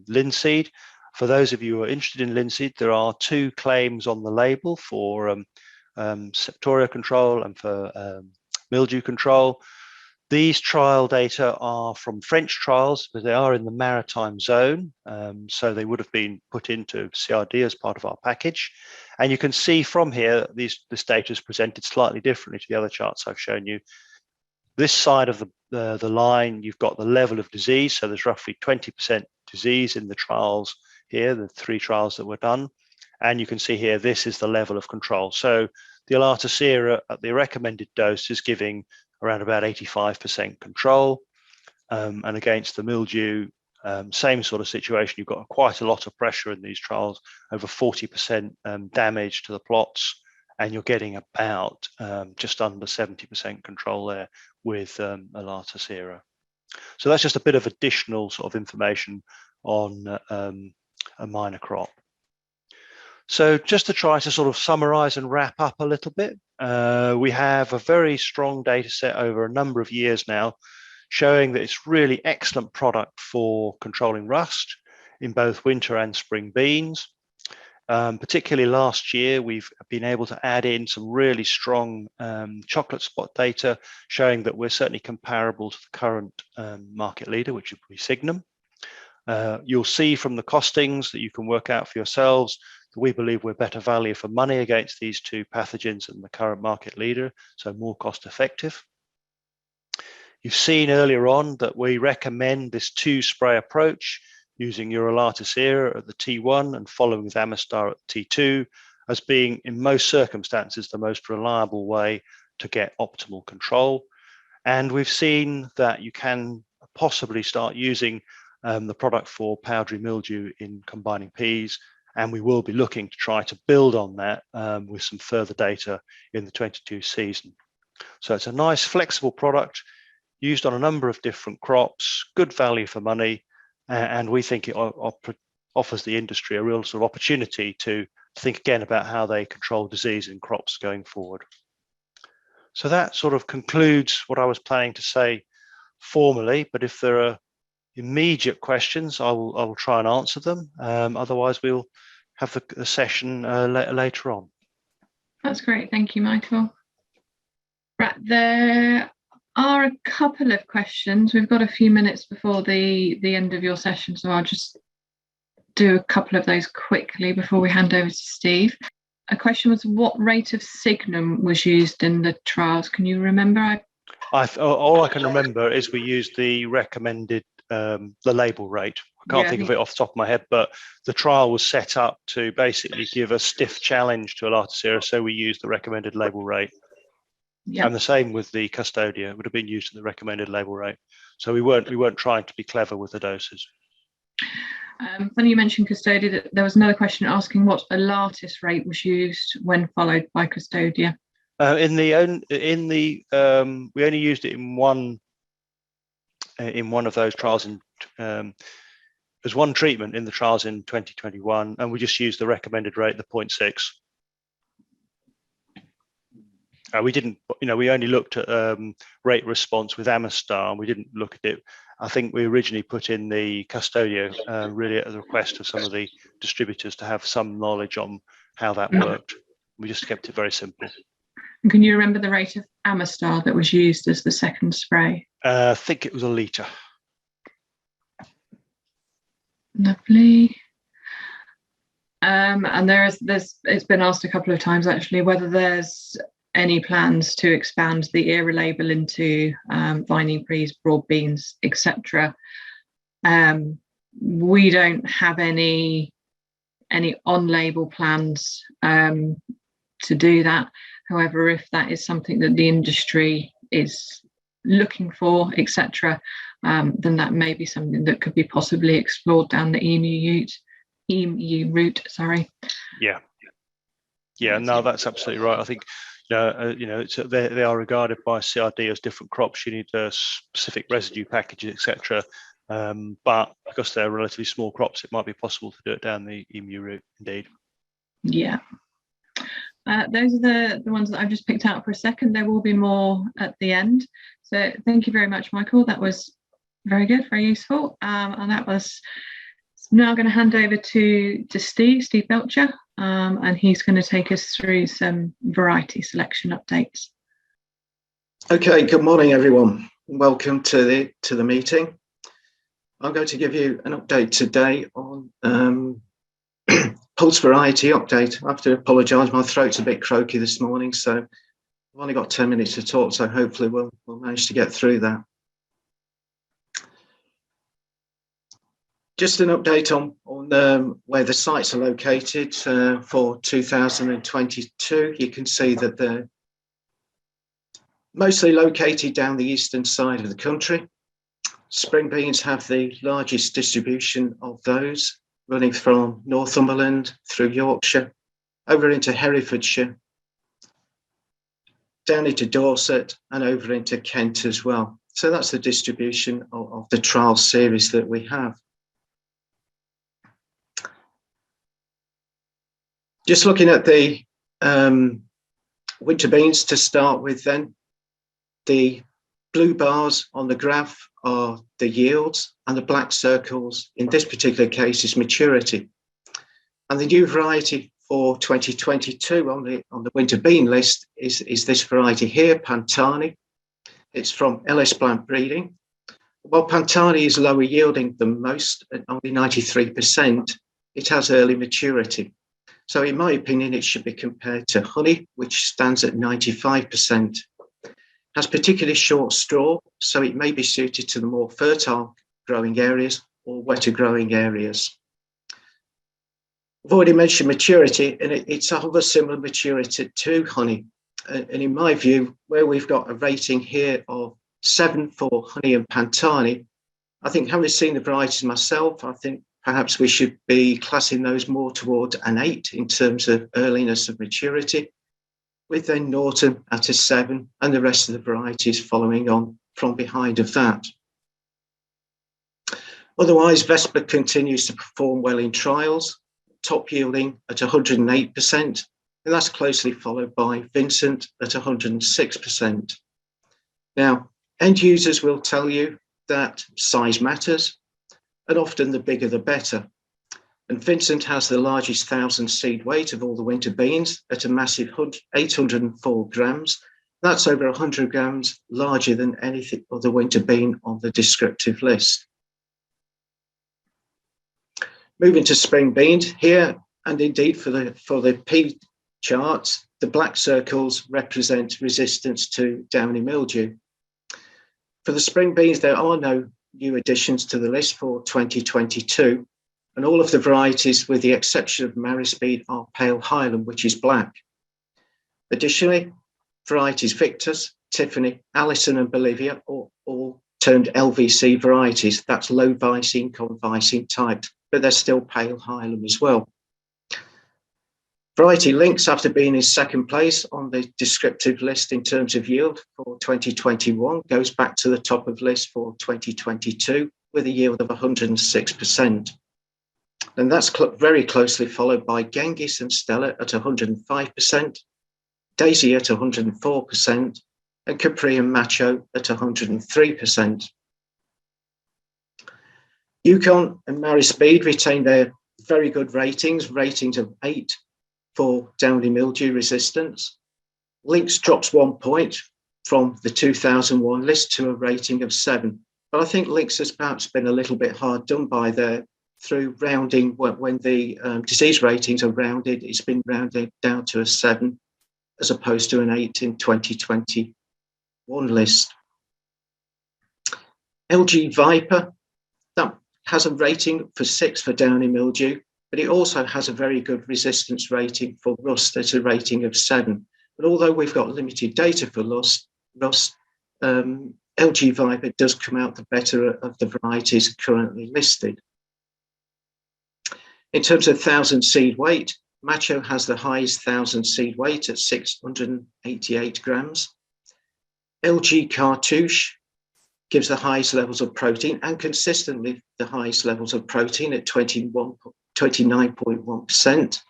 linseed. For those of you who are interested in linseed, there are 2 claims on the label for septoria control and for mildew control. These trial data are from French trials, but they are in the maritime zone. So they would have been put into CRD as part of our package. And you can see from here, this data is presented slightly differently to the other charts I've shown you. This side of the line, you've got the level of disease. So there's roughly 20% disease in the trials here, the 3 trials that were done. And you can see here, this is the level of control. So the ELATUS at the recommended dose is giving around about 85% control. And against the mildew, same sort of situation. You've got quite a lot of pressure in these trials, over 40% damage to the plots, and you're getting about just under 70% control there with ELATUS. So that's just a bit of additional sort of information on a minor crop. So just to try to sort of summarize and wrap up a little bit, we have a very strong data set over a number of years now, showing that it's really excellent product for controlling rust in both winter and spring beans. Particularly last year, we've been able to add in some really strong chocolate spot data, showing that we're certainly comparable to the current market leader, which would be Syngenta. You'll see from the costings that you can work out for yourselves that we believe we're better value for money against these 2 pathogens than the current market leader, so more cost effective. You've seen earlier on that we recommend this 2-spray approach using your ELATUS at the T1 and following with Amistar at the T2 as being, in most circumstances, the most reliable way to get optimal control. And we've seen that you can possibly start using the product for powdery mildew in combining peas, and we will be looking to try to build on that with some further data in the 22 season. So it's a nice flexible product used on a number of different crops, good value for money, and we think it offers the industry a real sort of opportunity to think again about how they control disease in crops going forward. So that sort of concludes what I was planning to say formally, but if there are immediate questions, I will try and answer them. Otherwise, we'll have the session later on. That's great. Thank you, Michael. Right, there are a couple of questions. We've got a few minutes before the end of your session, so I'll just do a couple of those quickly before we hand over to Steve. A question was, what rate of signum was used in the trials? Can you remember? All I can remember is we used the recommended, the label rate. I can't think of it off the top of my head, but the trial was set up to basically give a stiff challenge to ELATUS, so we used the recommended label rate. Yep. And the same with the Custodia, would have been used at the recommended label rate. So we weren't trying to be clever with the doses. When you mentioned Custodia, there was another question asking what ELATUS rate was used when followed by Custodia. We only used it in one of those trials. There's one treatment in the trials in 2021, and we just used the recommended rate, the 0.6. We didn't, we only looked at rate response with Amistar, and we didn't look at it. I think we originally put in the Custodia really at the request of some of the distributors to have some knowledge on how that worked. We just kept it very simple. And can you remember the rate of Amistar that was used as the second spray? I think it was a litre. Lovely. And it's been asked a couple of times actually whether there's any plans to expand the era label into vining peas, broad beans, etc. We don't have any on-label plans to do that. However, if that is something that the industry is looking for, etc., then that may be something that could be possibly explored down the EMU route. Sorry. Yeah. No, that's absolutely right. I think they are regarded by CRD as different crops. You need specific residue packages, etc. But because they're relatively small crops, it might be possible to do it down the EMU route. Indeed. Yeah. Those are the ones that I've just picked out for a second. There will be more at the end. So thank you very much, Michael. That was very good, very useful. And that was now going to hand over to Steve Belcher, and he's going to take us through some variety selection updates. Okay, good morning, everyone. Welcome to the meeting. I'm going to give you an update today on pulse variety update. I have to apologise, my throat's a bit croaky this morning, so I've only got 10 minutes to talk, so hopefully we'll manage to get through that. Just an update on where the sites are located for 2022. You can see that they're mostly located down the eastern side of the country. Spring beans have the largest distribution of those, running from Northumberland through Yorkshire, over into Herefordshire, down into Dorset and over into Kent as well. So that's the distribution of the trial series that we have. Just looking at the winter beans to start with then, the blue bars on the graph are the yields and the black circles in this particular case is maturity. And the new variety for 2022 on the winter bean list is this variety here, Pantani. It's from LS Blunt breeding. While Pantani is lower yielding than most at only 93%, it has early maturity. So in my opinion, it should be compared to honey, which stands at 95%. Has particularly short straw, so it may be suited to the more fertile growing areas or wetter growing areas. I've already mentioned maturity, and it's of a similar maturity to honey. And in my view, where we've got a rating here of 7 for honey and Pantani, I think having seen the varieties myself, I think perhaps we should be classing those more towards an 8 in terms of earliness of maturity, with then Norton at a 7 and the rest of the varieties following on from behind of that. Otherwise, Vespa continues to perform well in trials, top yielding at 108%, and that's closely followed by Vincent at 106%. Now, end users will tell you that size matters, and often the bigger the better. And Vincent has the largest 1,000 seed weight of all the winter beans at a massive 804 grams. That's over 100 grams larger than any other winter bean on the descriptive list. Moving to spring beans here, and indeed for the P charts, the black circles represent resistance to downy mildew. For the spring beans, there are no new additions to the list for 2022, and all of the varieties, with the exception of Marispeed, are pale Highland, which is black. Additionally, varieties Victus, Tiffany, Allison, and Bolivia are all termed LVC varieties. That's low vicine, convicine type, but they're still pale Highland as well. Variety Links, after being in second place on the descriptive list in terms of yield for 2021, goes back to the top of list for 2022 with a yield of 106%. And that's very closely followed by Genghis and Stella at 105%, Daisy at 104%, and Capri and Macho at 103%. Yukon and Marispeed retain their very good ratings of 8 for downy mildew resistance. Links drops 1 point from the 2001 list to a rating of 7. But I think Links has perhaps been a little bit hard done by there through rounding, when the disease ratings are rounded, it's been rounded down to a 7 as opposed to an 8 in 2021 list. LG Viper, that has a rating for 6 for downy mildew, but it also has a very good resistance rating for rust at a rating of 7. But although we've got limited data for rust, LG Viper does come out the better of the varieties currently listed. In terms of 1,000 seed weight, Macho has the highest 1,000 seed weight at 688 grams. LG Cartouche gives the highest levels of protein, and consistently the highest levels of protein at 29.1%.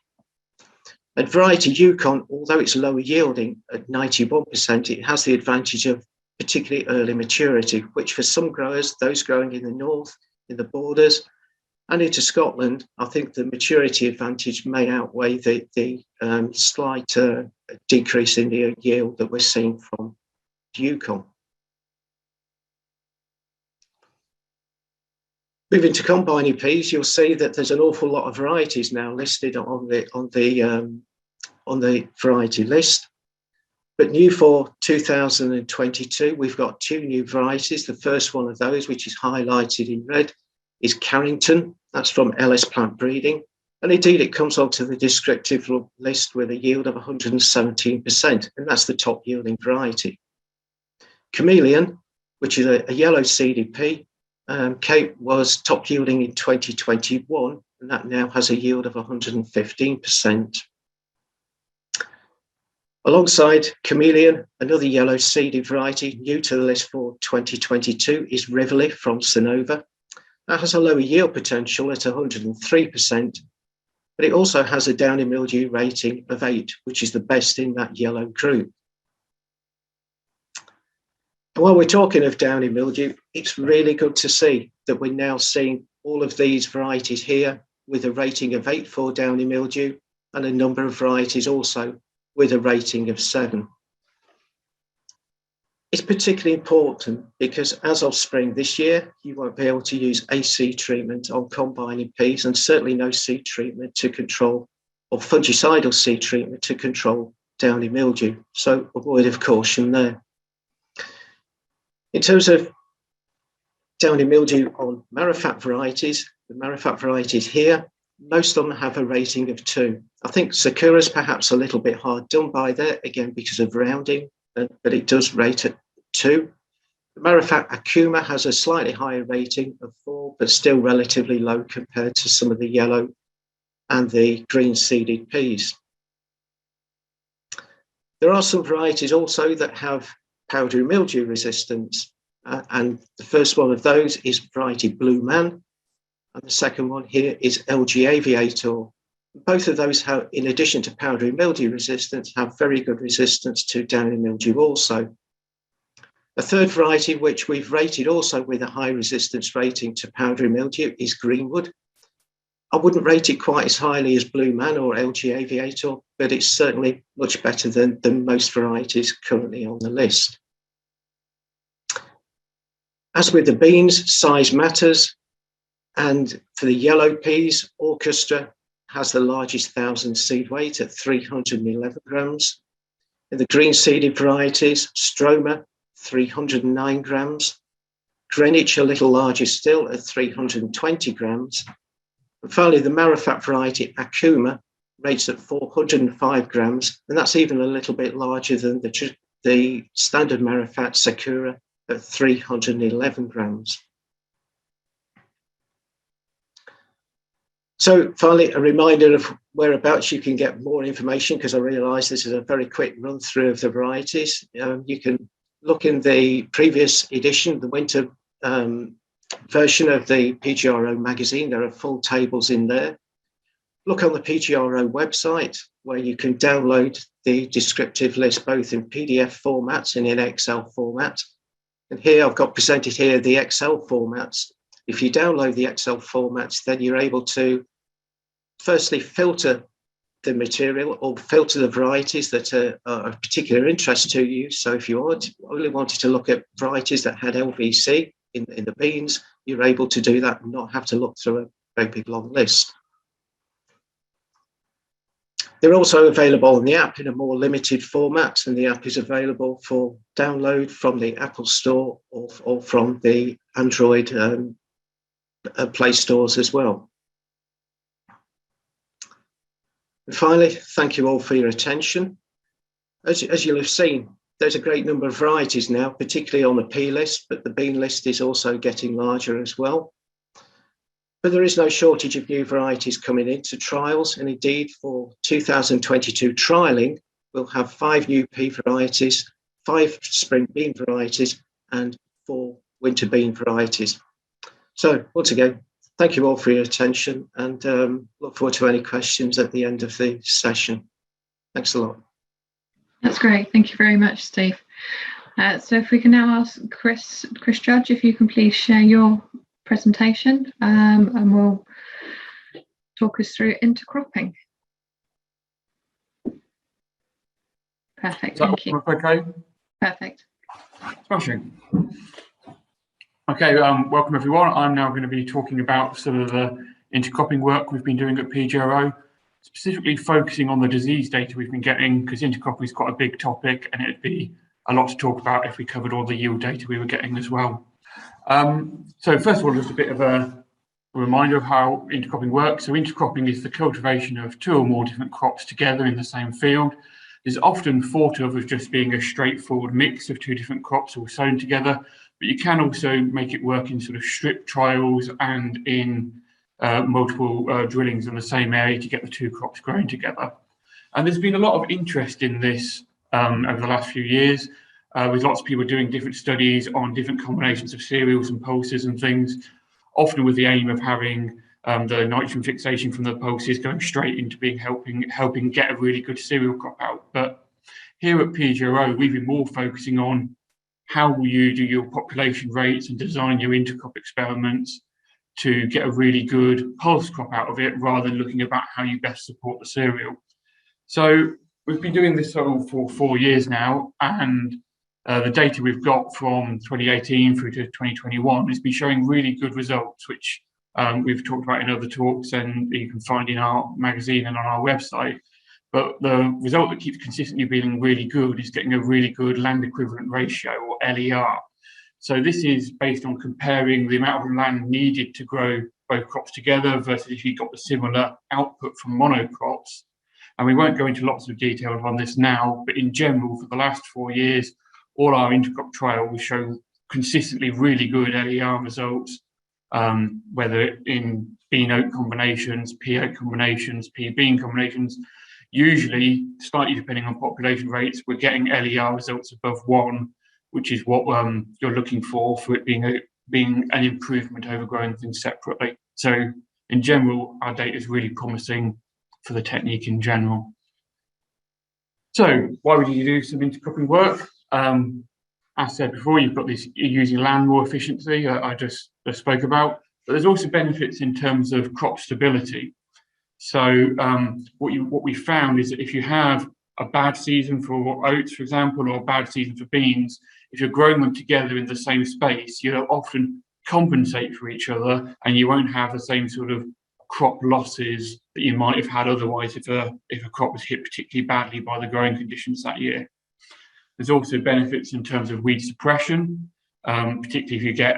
And variety Yukon, although it's lower yielding at 91%, it has the advantage of particularly early maturity, which for some growers, those growing in the north, in the borders, and into Scotland, I think the maturity advantage may outweigh the slight decrease in the yield that we're seeing from Yukon. Moving to combining peas, you'll see that there's an awful lot of varieties now listed on the variety list. But new for 2022, we've got 2 new varieties. The first one of those, which is highlighted in red, is Carrington. That's from LS Plant Breeding. And indeed, it comes onto the descriptive list with a yield of 117%, and that's the top yielding variety. Chameleon, which is a yellow seeded pea, Tait was top yielding in 2021, and that now has a yield of 115%. Alongside Chameleon, another yellow seeded variety new to the list for 2022 is Rivoli from Sonova. That has a lower yield potential at 103%, but it also has a downy mildew rating of 8, which is the best in that yellow group. And while we're talking of downy mildew, it's really good to see that we're now seeing all of these varieties here with a rating of 8 for downy mildew, and a number of varieties also with a rating of 7. It's particularly important because as of spring this year, you won't be able to use AC treatment on combining peas, and certainly no seed treatment to control, or fungicidal seed treatment to control downy mildew. So a word of caution there. In terms of downy mildew on marrowfat varieties, the marrowfat varieties here, most of them have a rating of 2. I think Sakura's perhaps a little bit hard done by there, again, because of rounding, but it does rate at 2. The marrowfat Akuma has a slightly higher rating of 4, but still relatively low compared to some of the yellow and the green seeded peas. There are some varieties also that have powdery mildew resistance, and the first one of those is variety Blue Man, and the second one here is LG Aviator. Both of those have, in addition to powdery mildew resistance, have very good resistance to downy mildew also. A third variety, which we've rated also with a high resistance rating to powdery mildew, is Greenwood. I wouldn't rate it quite as highly as Blue Man or LG Aviator, but it's certainly much better than most varieties currently on the list. As with the beans, size matters. And for the yellow peas, Orchestra has the largest 1,000 seed weight at 311 grams. In the green seeded varieties, Stroma, 309 grams. Greenwich, a little larger still, at 320 grams. And finally, the marrowfat variety Akuma rates at 405 grams, and that's even a little bit larger than the standard marrowfat Sakura at 311 grams. So finally, a reminder of whereabouts you can get more information, because I realise this is a very quick run through of the varieties. You can look in the previous edition, the winter version of the PGRO magazine. There are full tables in there. Look on the PGRO website, where you can download the descriptive list both in PDF formats and in Excel format. And here I've got presented here the Excel formats. If you download the Excel formats, then you're able to firstly filter the material or filter the varieties that are of particular interest to you. So if you only wanted to look at varieties that had LVC in the beans, you're able to do that and not have to look through very big long list. They're also available on the app in a more limited format, and the app is available for download from the Apple Store or from the Android Play stores as well. And finally, thank you all for your attention. As you'll have seen, there's a great number of varieties now, particularly on the P list, but the bean list is also getting larger as well. But there is no shortage of new varieties coming into trials, and indeed for 2022 trialling, we'll have 5 new pea varieties, 5 spring bean varieties, and 4 winter bean varieties. So once again, thank you all for your attention, and look forward to any questions at the end of the session. Thanks a lot. That's great. Thank you very much, Steve. So if we can now ask Chris Judge, if you can please share your presentation, and we'll talk us through intercropping. Perfect. Thank you. Okay. Perfect. Smashing. Okay, welcome everyone. I'm now going to be talking about some of the intercropping work we've been doing at PGRO, specifically focusing on the disease data we've been getting, because intercropping is quite a big topic and it'd be a lot to talk about if we covered all the yield data we were getting as well. So first of all, just a bit of a reminder of how intercropping works. So intercropping is the cultivation of 2 or more different crops together in the same field. It's often thought of as just being a straightforward mix of 2 different crops all sown together, but you can also make it work in sort of strip trials and in multiple drillings in the same area to get the 2 crops growing together. And there's been a lot of interest in this over the last few years, with lots of people doing different studies on different combinations of cereals and pulses and things, often with the aim of having the nitrogen fixation from the pulses going straight into being helping get a really good cereal crop out. But here at PGRO, we've been more focusing on how will you do your population rates and design your intercrop experiments to get a really good pulse crop out of it, rather than looking about how you best support the cereal. So we've been doing this for 4 years now, and the data we've got from 2018 through to 2021 has been showing really good results, which we've talked about in other talks and you can find in our magazine and on our website. But the result that keeps consistently being really good is getting a really good land equivalent ratio, or LER. So this is based on comparing the amount of land needed to grow both crops together versus if you got the similar output from monocrops. And we won't go into lots of detail on this now, but in general, for the last 4 years, all our intercrop trials show consistently really good LER results, whether in bean oat combinations, pea oat combinations, pea bean combinations. Usually, slightly depending on population rates, we're getting LER results above 1, which is what you're looking for it being an improvement over growing things separately. So in general, our data is really promising for the technique in general. So why would you do some intercropping work? As I said before, you've got this, you're using land more efficiently, I just spoke about, but there's also benefits in terms of crop stability. So what we found is that if you have a bad season for oats, for example, or a bad season for beans, if you're growing them together in the same space, you'll often compensate for each other and you won't have the same sort of crop losses that you might have had otherwise if a crop was hit particularly badly by the growing conditions that year. There's also benefits in terms of weed suppression, particularly if you get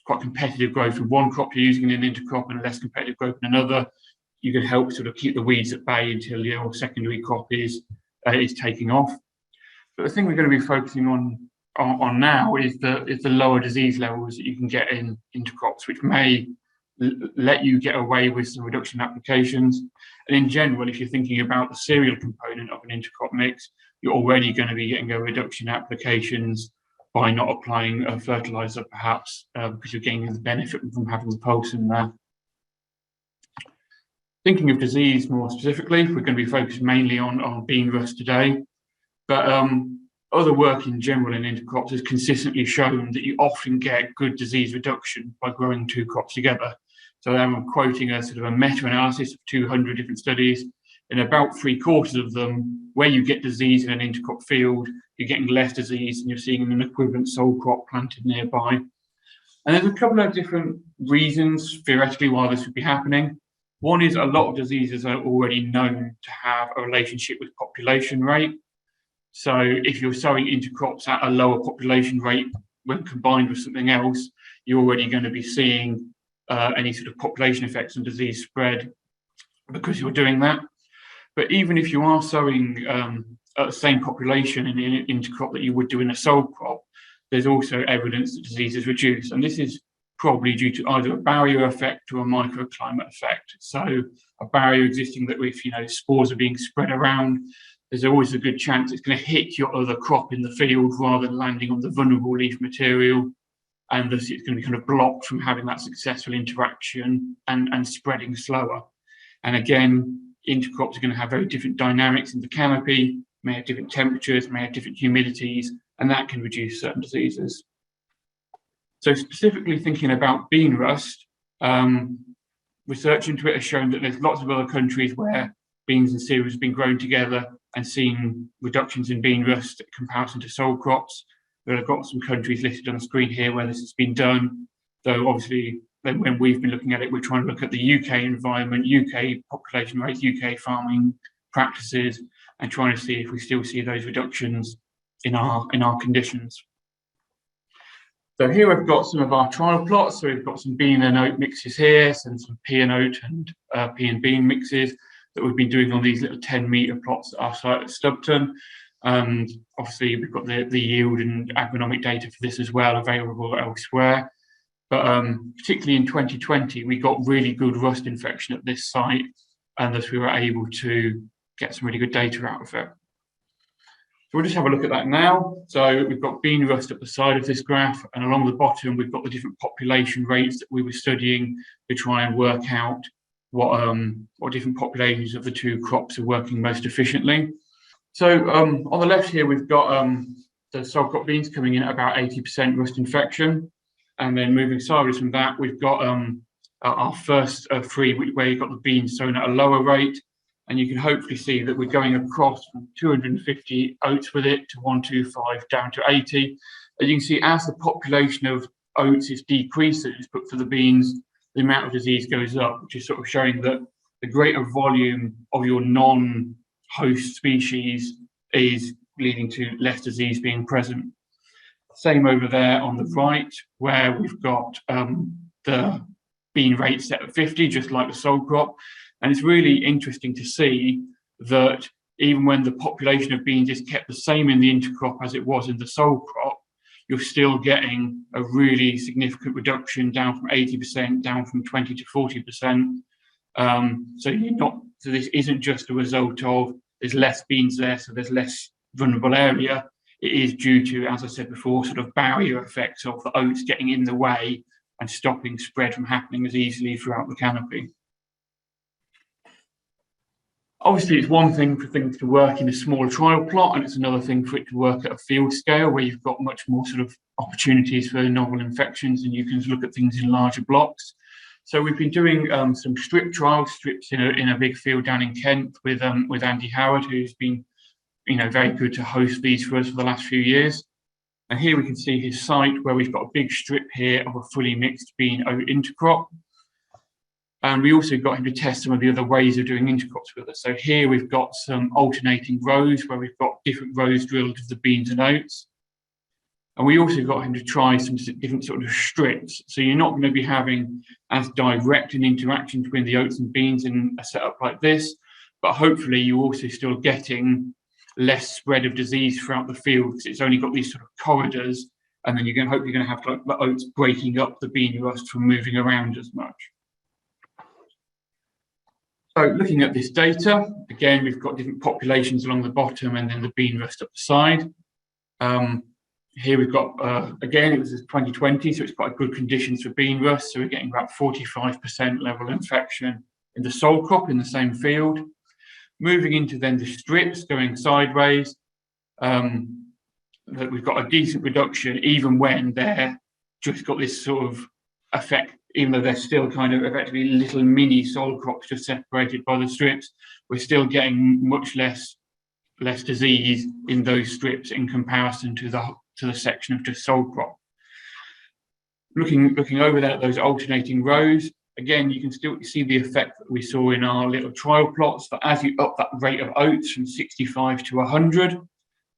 quite competitive growth from one crop you're using in an intercrop and less competitive growth in another. You can help sort of keep the weeds at bay until your secondary crop is taking off. But the thing we're going to be focusing on now is the lower disease levels that you can get in intercrops, which may let you get away with some reduction applications. And in general, if you're thinking about the cereal component of an intercrop mix, you're already going to be getting a reduction in applications by not applying a fertilizer, perhaps, because you're gaining the benefit from having the pulse in there. Thinking of disease more specifically, we're going to be focused mainly on bean rust today, but other work in general in intercrops has consistently shown that you often get good disease reduction by growing 2 crops together. So I'm quoting a sort of a meta-analysis of 200 different studies. In about 3/4 of them, where you get disease in an intercrop field, you're getting less disease and you're seeing an equivalent sole crop planted nearby. And there's a couple of different reasons, theoretically, why this would be happening. One is a lot of diseases are already known to have a relationship with population rate. So if you're sowing intercrops at a lower population rate when combined with something else, you're already going to be seeing any sort of population effects and disease spread because you're doing that. But even if you are sowing at the same population in an intercrop that you would do in a sole crop, there's also evidence that disease is reduced. And this is probably due to either a barrier effect or a microclimate effect. So a barrier existing that if spores are being spread around, there's always a good chance it's going to hit your other crop in the field rather than landing on the vulnerable leaf material. And thus it's going to be kind of blocked from having that successful interaction and spreading slower. And again, intercrops are going to have very different dynamics in the canopy, may have different temperatures, may have different humidities, and that can reduce certain diseases. So specifically thinking about bean rust, research into it has shown that there's lots of other countries where beans and cereals have been grown together and seen reductions in bean rust in comparison to sole crops. There have got some countries listed on the screen here where this has been done, though obviously when we've been looking at it, we're trying to look at the UK environment, UK population rates, UK farming practices, and trying to see if we still see those reductions in our conditions. So here I've got some of our trial plots. So we've got some bean and oat mixes here, and some pea and oat and pea and bean mixes that we've been doing on these little 10-metre plots at our site at Stubton. And obviously we've got the yield and agronomic data for this as well available elsewhere. But particularly in 2020, we got really good rust infection at this site, and thus we were able to get some really good data out of it. So we'll just have a look at that now. So we've got bean rust at the side of this graph, and along the bottom, we've got the different population rates that we were studying to try and work out what different populations of the two crops are working most efficiently. So on the left here, we've got the sole crop beans coming in at about 80% rust infection. And then moving sideways from that, we've got our first three where you've got the beans sown at a lower rate. And you can hopefully see that we're going across from 250 oats with it to 125 down to 80. As you can see, as the population of oats is decreases, but for the beans, the amount of disease goes up, which is sort of showing that the greater volume of your non-host species is leading to less disease being present. Same over there on the right, where we've got the bean rate set at 50, just like the sole crop. And it's really interesting to see that even when the population of beans is kept the same in the intercrop as it was in the sole crop, you're still getting a really significant reduction down from 80%, down from 20 to 40%. So this isn't just a result of there's less beans there, so there's less vulnerable area. It is due to, as I said before, sort of barrier effects of the oats getting in the way and stopping spread from happening as easily throughout the canopy. Obviously, it's one thing for things to work in a smaller trial plot, and it's another thing for it to work at a field scale where you've got much more sort of opportunities for novel infections and you can look at things in larger blocks. So we've been doing some strip trials, strips in a big field down in Kent with Andy Howard, who's been very good to host these for us for the last few years. And here we can see his site where we've got a big strip here of a fully mixed bean oat intercrop. And we also got him to test some of the other ways of doing intercrops with us. So here we've got some alternating rows where we've got different rows drilled of the beans and oats. And we also got him to try some different sort of strips. So you're not going to be having as direct an interaction between the oats and beans in a setup like this, but hopefully you're also still getting less spread of disease throughout the field because it's only got these sort of corridors, and then hopefully going to have the oats breaking up the bean rust from moving around as much. So looking at this data, again, we've got different populations along the bottom and then the bean rust up the side. Here we've got, again, it was 2020, so it's quite good conditions for bean rust. So we're getting about 45% level infection in the sole crop in the same field. Moving into then the strips going sideways, that we've got a decent reduction even when they're just got this sort of effect, even though they're still kind of effectively little mini sole crops just separated by the strips, we're still getting much less disease in those strips in comparison to the section of just sole crop. Looking over there at those alternating rows, again, you can still see the effect that we saw in our little trial plots, that as you up that rate of oats from 65 to 100,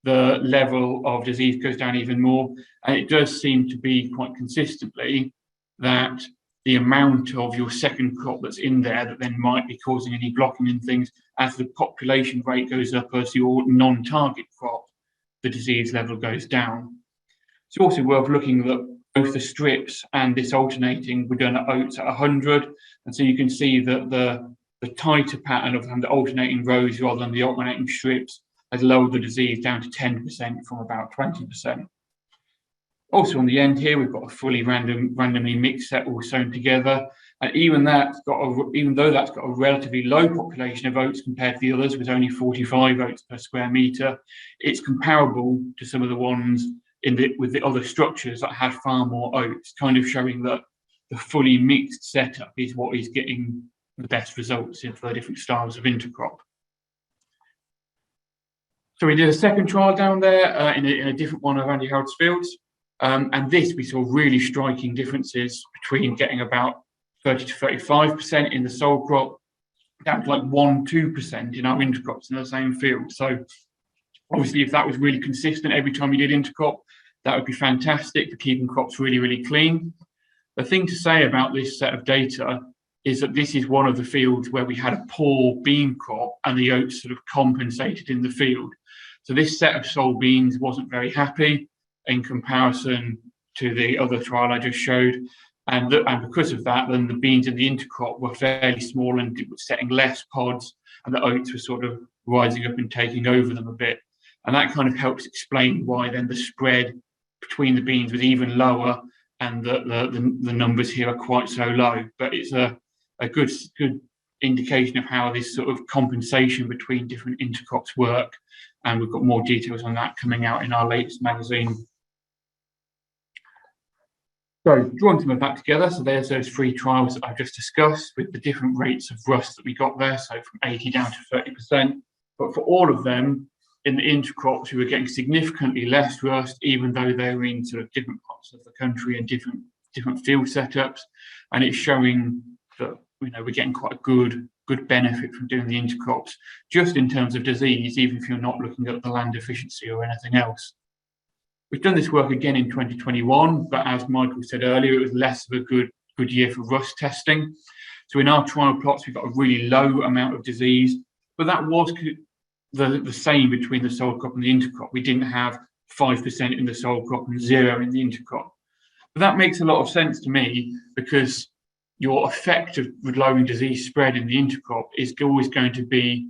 the level of disease goes down even more. And it does seem to be quite consistently that the amount of your second crop that's in there that then might be causing any blocking and things, as the population rate goes up as your non-target crop, the disease level goes down. It's also worth looking that both the strips and this alternating were done at oats at 100. And so you can see that the tighter pattern of the alternating rows rather than the alternating strips has lowered the disease down to 10% from about 20%. Also on the end here, we've got a fully randomly mixed set all sewn together. And even though that's got a relatively low population of oats compared to the others, with only 45 oats per square metre, it's comparable to some of the ones with the other structures that had far more oats, kind of showing that the fully mixed setup is what is getting the best results for the different styles of intercrop. So we did a second trial down there in a different one of Andy Howard's fields. And this, we saw really striking differences between getting about 30 to 35% in the sole crop, down to like 1-2% in our intercrops in the same field. So obviously, if that was really consistent every time you did intercrop, that would be fantastic for keeping crops really, really clean. The thing to say about this set of data is that this is one of the fields where we had a poor bean crop and the oats sort of compensated in the field. So this set of sole beans wasn't very happy in comparison to the other trial I just showed. And because of that, then the beans in the intercrop were fairly small and setting less pods, and the oats were sort of rising up and taking over them a bit. And that kind of helps explain why then the spread between the beans was even lower, and the numbers here are quite so low. But it's a good indication of how this sort of compensation between different intercrops work. And we've got more details on that coming out in our latest magazine. So drawing some of that together, so there's those 3 trials that I've just discussed with the different rates of rust that we got there, so from 80 down to 30%. But for all of them, in the intercrops, we were getting significantly less rust, even though they were in sort of different parts of the country and different field setups. And it's showing that we're getting quite a good benefit from doing the intercrops, just in terms of disease, even if you're not looking at the land efficiency or anything else. We've done this work again in 2021, but as Michael said earlier, it was less of a good year for rust testing. So in our trial plots, we've got a really low amount of disease, but that was the same between the sole crop and the intercrop. We didn't have 5% in the sole crop and 0 in the intercrop. But that makes a lot of sense to me, because your effect of lowering disease spread in the intercrop is always going to be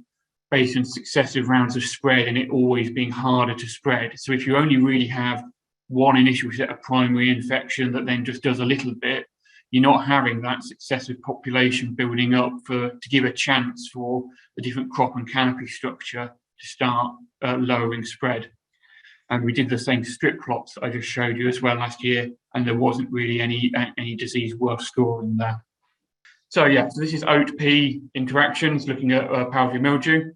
based on successive rounds of spread, and it always being harder to spread. So if you only really have one initial set of primary infection that then just does a little bit, you're not having that successive population building up to give a chance for the different crop and canopy structure to start lowering spread. And we did the same strip plots that I just showed you as well last year, and there wasn't really any disease worth scoring there. So yeah, so this is oat pea interactions, looking at powdery mildew.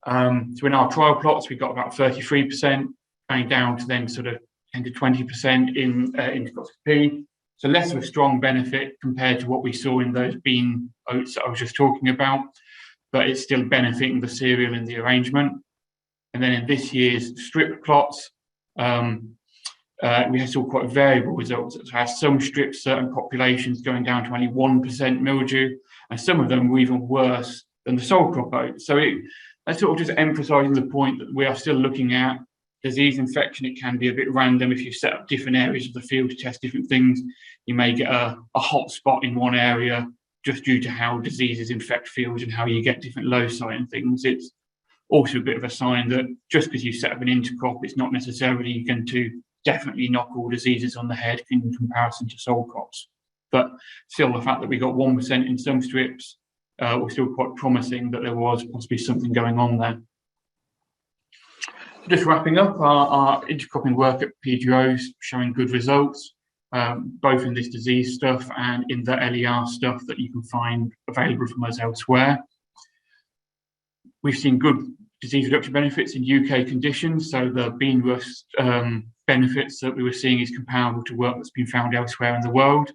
So in our trial plots, we got about 33%, going down to then sort of 10 to 20% in intercrops pea. So less of a strong benefit compared to what we saw in those bean oats that I was just talking about, but it's still benefiting the cereal in the arrangement. And then in this year's strip plots, we saw quite variable results. So had some strips, certain populations going down to only 1% mildew, and some of them were even worse than the sole crop oats. So that's sort of just emphasising the point that we are still looking at disease infection. It can be a bit random. If you set up different areas of the field to test different things, you may get a hot spot in one area just due to how diseases infect fields and how you get different loci and things. It's also a bit of a sign that just because you set up an intercrop, it's not necessarily going to definitely knock all diseases on the head in comparison to sole crops. But still, the fact that we got 1% in some strips was still quite promising that there was possibly something going on there. Just wrapping up, our intercropping work at PGRO showing good results, both in this disease stuff and in the LER stuff that you can find available from us elsewhere. We've seen good disease reduction benefits in UK conditions, so the bean rust benefits that we were seeing is comparable to work that's been found elsewhere in the world.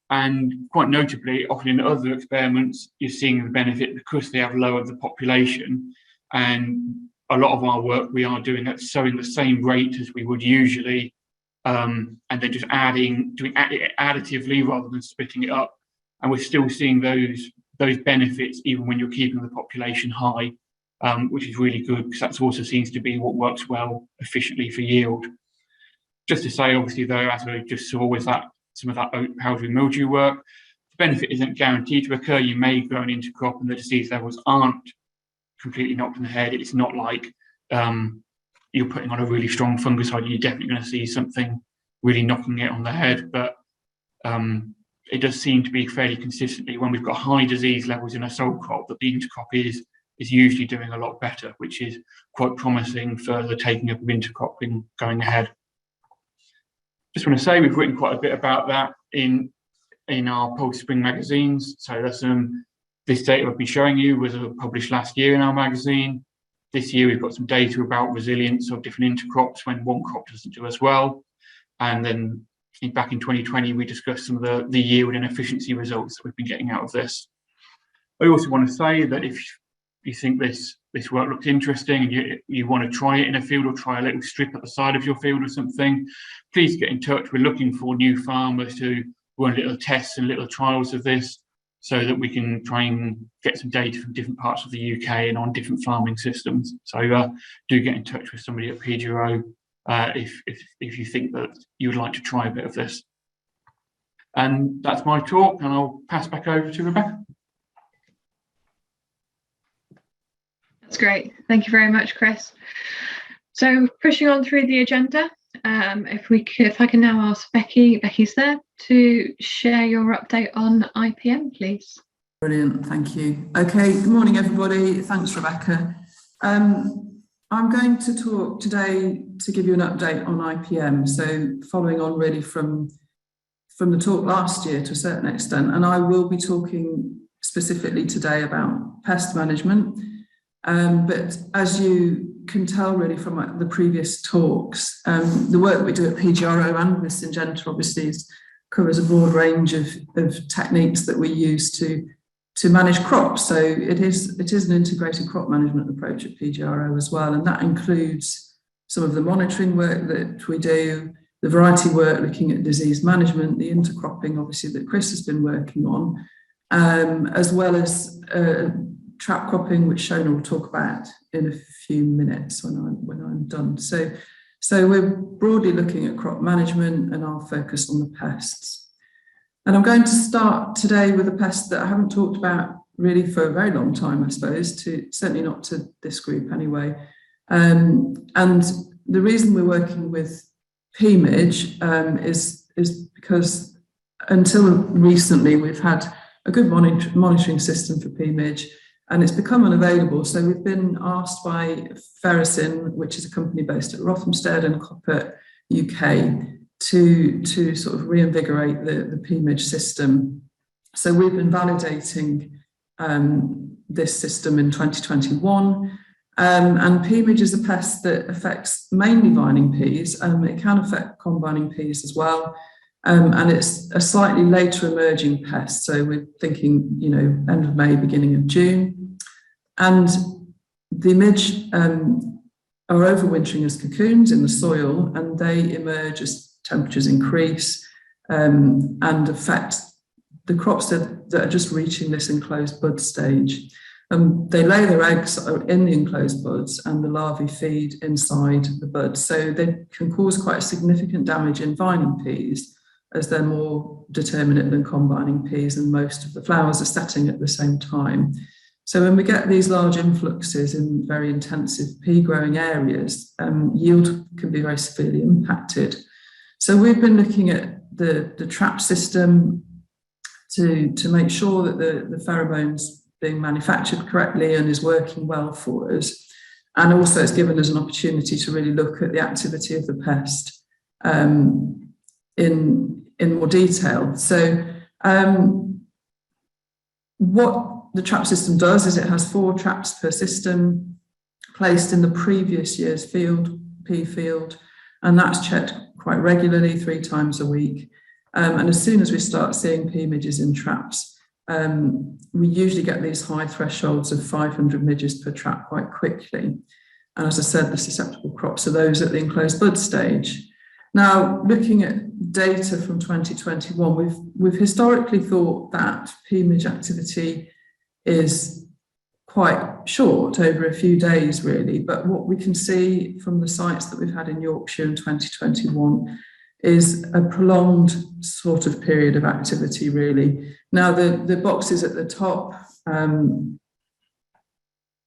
And quite notably, often in other experiments, you're seeing the benefit because they have lowered the population. And a lot of our work we are doing at sowing the same rate as we would usually, and then just doing it additively rather than splitting it up. And we're still seeing those benefits even when you're keeping the population high, which is really good because that also seems to be what works well efficiently for yield. Just to say, obviously, though, as we just saw with some of that oat powdery mildew work, the benefit isn't guaranteed to occur. You may grow an intercrop and the disease levels aren't completely knocked on the head. It's not like you're putting on a really strong fungicide. You're definitely going to see something really knocking it on the head, but it does seem to be fairly consistently when we've got high disease levels in a sole crop that the intercrop is usually doing a lot better, which is quite promising for the taking up of intercropping going ahead. Just want to say we've written quite a bit about that in our post-spring magazines. So there's this data I've been showing you was published last year in our magazine. This year we've got some data about resilience of different intercrops when one crop doesn't do as well. And then back in 2020, we discussed some of the yield and efficiency results that we've been getting out of this. I also want to say that if you think this work looks interesting and you want to try it in a field or try a little strip at the side of your field or something, please get in touch. We're looking for new farmers to run little tests and little trials of this so that we can try and get some data from different parts of the UK and on different farming systems. So do get in touch with somebody at PGRO if you think that you would like to try a bit of this. And that's my talk, and I'll pass back over to Rebecca. That's great. Thank you very much, Chris. So pushing on through the agenda, if I can now ask Becky's there, to share your update on IPM, please. Brilliant, thank you. Okay, good morning, everybody. Thanks, Rebecca. I'm going to talk today to give you an update on IPM. So following on really from the talk last year to a certain extent, and I will be talking specifically today about pest management. But as you can tell really from the previous talks, the work that we do at PGRO and with Syngenta obviously covers a broad range of techniques that we use to manage crops. So it is an integrated crop management approach at PGRO as well, and that includes some of the monitoring work that we do, the variety work looking at disease management, the intercropping obviously that Chris has been working on, as well as trap cropping, which Shona will talk about in a few minutes when I'm done. So we're broadly looking at crop management, and I'll focus on the pests. And I'm going to start today with a pest that I haven't talked about really for a very long time, I suppose, certainly not to this group anyway. And the reason we're working with PMID is because until recently we've had a good monitoring system for PMID, and it's become unavailable. So we've been asked by Ferricin, which is a company based at Rothamsted and Koppert, UK, to sort of reinvigorate the PMID system. So we've been validating this system in 2021. And PMID is a pest that affects mainly vining peas. It can affect combining peas as well. And it's a slightly later emerging pest. So we're thinking, end of May, beginning of June. And the midge are overwintering as cocoons in the soil, and they emerge as temperatures increase and affect the crops that are just reaching this enclosed bud stage. They lay their eggs in the enclosed buds, and the larvae feed inside the buds. So they can cause quite significant damage in vining peas, as they're more determinate than combining peas, and most of the flowers are setting at the same time. So when we get these large influxes in very intensive pea growing areas, yield can be very severely impacted. So we've been looking at the trap system to make sure that the pheromone's being manufactured correctly and is working well for us. And also it's given us an opportunity to really look at the activity of the pest in more detail. So what the trap system does is it has 4 traps per system placed in the previous year's pea field. and that's checked quite regularly, 3 times a week. And as soon as we start seeing pea midges in traps, we usually get these high thresholds of 500 midges per trap quite quickly. And as I said, the susceptible crops are those at the enclosed bud stage. Now, looking at data from 2021, we've historically thought that pea midge activity is quite short, over a few days really, but what we can see from the sites that we've had in Yorkshire in 2021 is a prolonged sort of period of activity really. Now the boxes at the top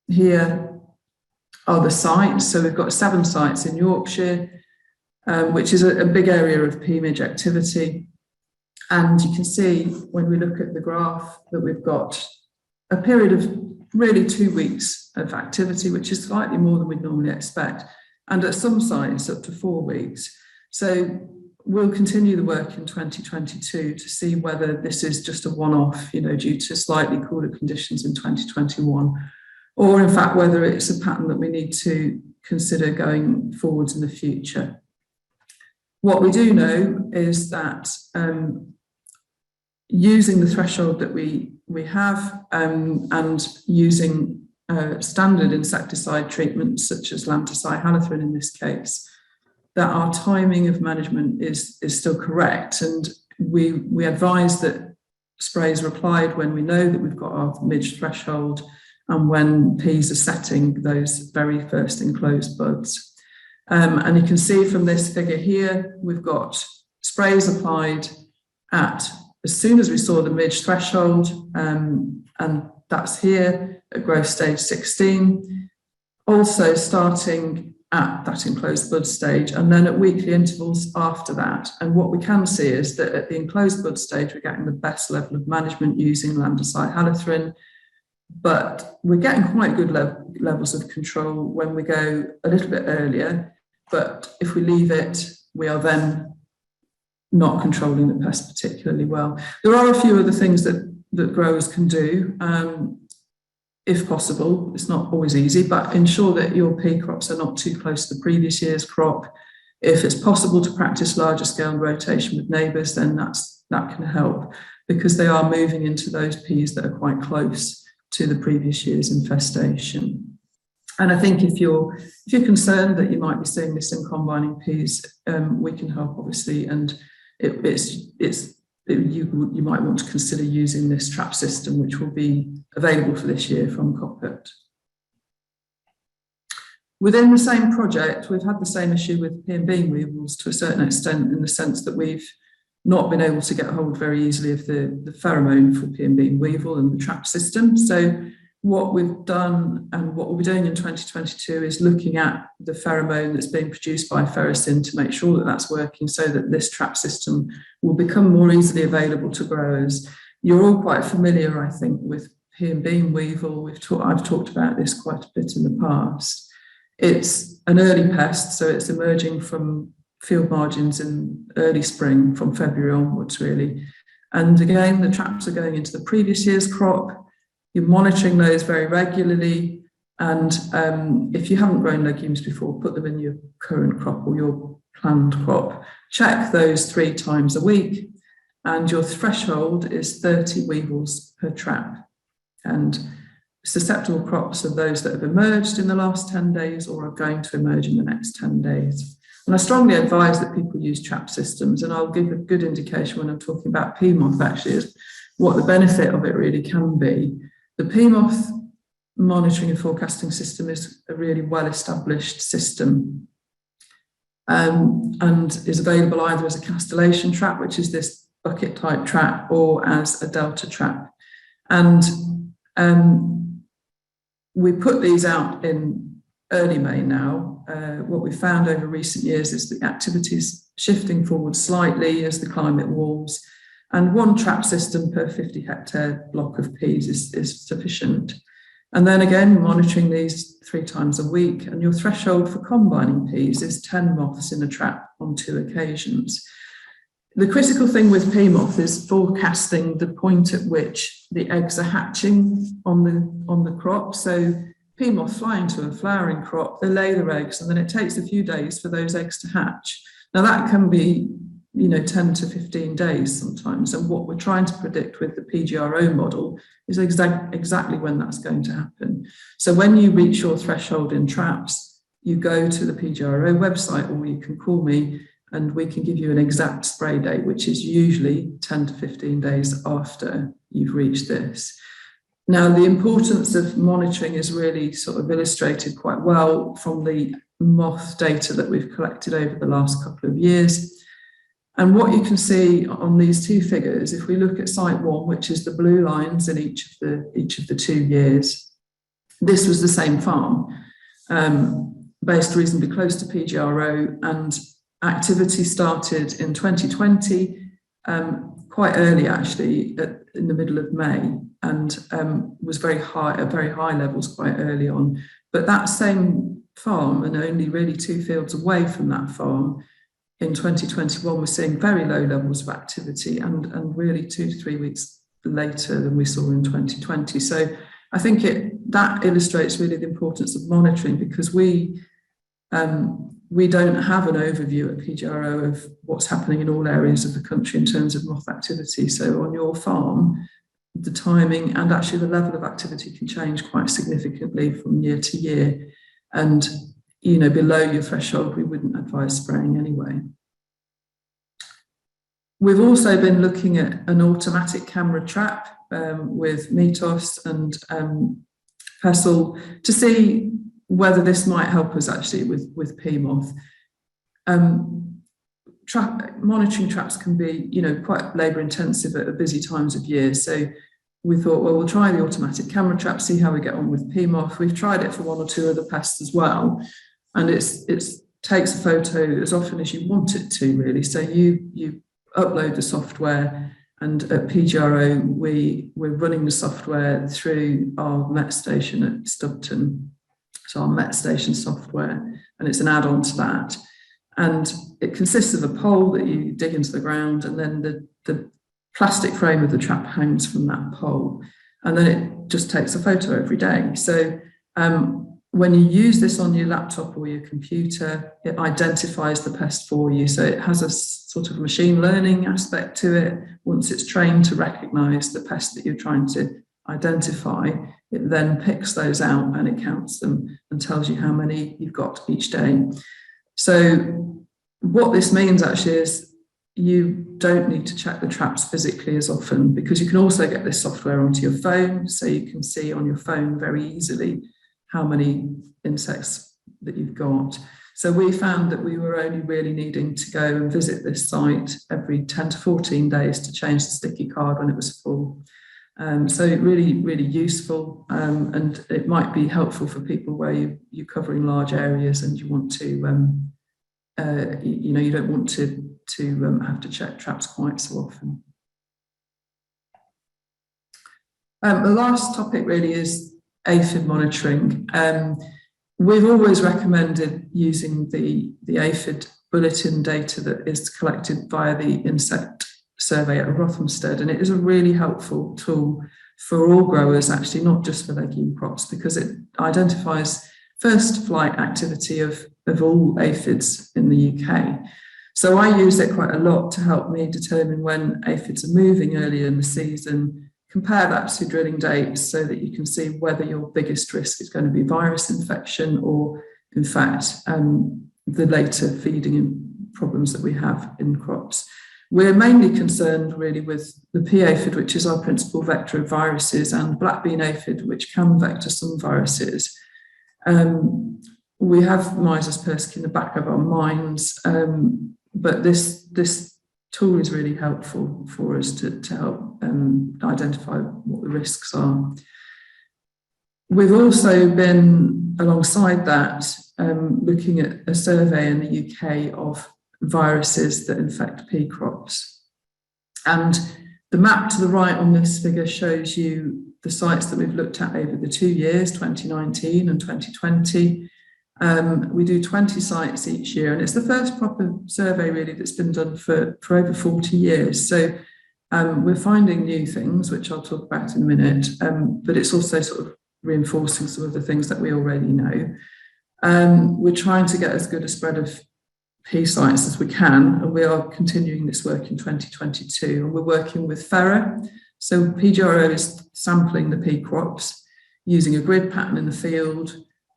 here are the sites. So we've got 7 sites in Yorkshire, which is a big area of pea midge activity. And you can see when we look at the graph that we've got a period of really 2 weeks of activity, which is slightly more than we'd normally expect. And at some sites up to 4 weeks. So we'll continue the work in 2022 to see whether this is just a one-off, due to slightly cooler conditions in 2021, or in fact, whether it's a pattern that we need to consider going forwards in the future. What we do know is that using the threshold that we have and using standard insecticide treatments such as lambda-cyhalothrin in this case, that our timing of management is still correct. And we advise that sprays are applied when we know that we've got our midge threshold and when peas are setting those very first enclosed buds. And you can see from this figure here, we've got sprays applied at as soon as we saw the midge threshold, and that's here at growth stage 16, also starting at that enclosed bud stage, and then at weekly intervals after that. And what we can see is that at the enclosed bud stage, we're getting the best level of management using lambda-cyhalothrin, but we're getting quite good levels of control when we go a little bit earlier. But if we leave it, we are then not controlling the pest particularly well. There are a few other things that growers can do, if possible. It's not always easy, but ensure that your pea crops are not too close to the previous year's crop. If it's possible to practice larger scale rotation with neighbours, then that can help, because they are moving into those peas that are quite close to the previous year's infestation. And I think if you're concerned that you might be seeing this in combining peas, we can help obviously, and you might want to consider using this trap system, which will be available for this year from Coppet. Within the same project, we've had the same issue with pea and bean weevils to a certain extent, in the sense that we've not been able to get hold very easily of the pheromone for pea and bean weevil and the trap system. So what we've done and what we'll be doing in 2022 is looking at the pheromone that's being produced by ferricin to make sure that that's working, so that this trap system will become more easily available to growers. You're all quite familiar, I think, with pea and bean weevil. I've talked about this quite a bit in the past. It's an early pest, so it's emerging from field margins in early spring, from February onwards really. And again, the traps are going into the previous year's crop. You're monitoring those very regularly, and if you haven't grown legumes before, put them in your current crop or your planned crop. Check those 3 times a week, and your threshold is 30 weevils per trap. And susceptible crops are those that have emerged in the last 10 days or are going to emerge in the next 10 days. And I strongly advise that people use trap systems, and I'll give a good indication when I'm talking about pea moth actually is what the benefit of it really can be. The pea moth monitoring and forecasting system is a really well-established system, and is available either as a castellation trap, which is this bucket type trap, or as a delta trap. And we put these out in early May now. What we found over recent years is the activity is shifting forward slightly as the climate warms. And 1 trap system per 50 hectare block of peas is sufficient. And then again, monitoring these 3 times a week, and your threshold for combining peas is 10 moths in a trap on 2 occasions. The critical thing with pea moth is forecasting the point at which the eggs are hatching on the crop. So pea moth fly into a flowering crop, they lay their eggs, and then it takes a few days for those eggs to hatch. Now that can be, 10 to 15 days sometimes. And what we're trying to predict with the PGRO model is exactly when that's going to happen. So when you reach your threshold in traps, you go to the PGRO website, or you can call me and we can give you an exact spray date, which is usually 10 to 15 days after you've reached this. Now, the importance of monitoring is really sort of illustrated quite well from the moth data that we've collected over the last couple of years. And what you can see on these two figures, if we look at site 1, which is the blue lines in each of the 2 years, this was the same farm, based reasonably close to PGRO, and activity started in 2020, quite early actually, in the middle of May, and was very high, at very high levels quite early on. But that same farm, and only really 2 fields away from that farm, in 2021, we're seeing very low levels of activity, and really 2 to 3 weeks later than we saw in 2020. So I think that illustrates really the importance of monitoring, because we don't have an overview at PGRO of what's happening in all areas of the country in terms of moth activity. So on your farm, the timing and actually the level of activity can change quite significantly from year to year. And below your threshold, we wouldn't advise spraying anyway. We've also been looking at an automatic camera trap with Mythos and Pestle to see whether this might help us actually with pea moth. Monitoring traps can be, quite labour intensive at busy times of year. So we thought, well, we'll try the automatic camera trap, see how we get on with pea moth. We've tried it for 1 or 2 other pests as well. And it takes a photo as often as you want it to, really. So you upload the software, and at PGRO, we're running the software through our Met station at Stubton. So our Met station software, and it's an add-on to that. And it consists of a pole that you dig into the ground, and then the plastic frame of the trap hangs from that pole. And then it just takes a photo every day. So when you use this on your laptop or your computer, it identifies the pest for you. So it has a sort of machine learning aspect to it. Once it's trained to recognise the pest that you're trying to identify, it then picks those out and it counts them and tells you how many you've got each day. So what this means actually is you don't need to check the traps physically as often, because you can also get this software onto your phone, so you can see on your phone very easily how many insects that you've got. So we found that we were only really needing to go and visit this site every 10 to 14 days to change the sticky card when it was full. So really, really useful, and it might be helpful for people where you're covering large areas and you want to, you don't want to have to check traps quite so often. The last topic really is aphid monitoring. We've always recommended using the aphid bulletin data that is collected via the insect survey at Rothamsted, and it is a really helpful tool for all growers, actually, not just for legume crops, because it identifies first flight activity of all aphids in the UK. So I use it quite a lot to help me determine when aphids are moving earlier in the season, compare that to drilling dates so that you can see whether your biggest risk is going to be virus infection or, in fact, the later feeding problems that we have in crops. We're mainly concerned really with the pea aphid, which is our principal vector of viruses, and black bean aphid, which can vector some viruses. We have Mysis persica in the back of our minds, but this tool is really helpful for us to help identify what the risks are. We've also been, alongside that, looking at a survey in the UK of viruses that infect pea crops. And the map to the right on this figure shows you the sites that we've looked at over the 2 years, 2019 and 2020. We do 20 sites each year, and it's the first proper survey really that's been done for over 40 years. So we're finding new things, which I'll talk about in a minute, but it's also sort of reinforcing some of the things that we already know. We're trying to get as good a spread of pea sites as we can, and we are continuing this work in 2022. And we're working with FERA. So PGRO is sampling the pea crops using a grid pattern in the field.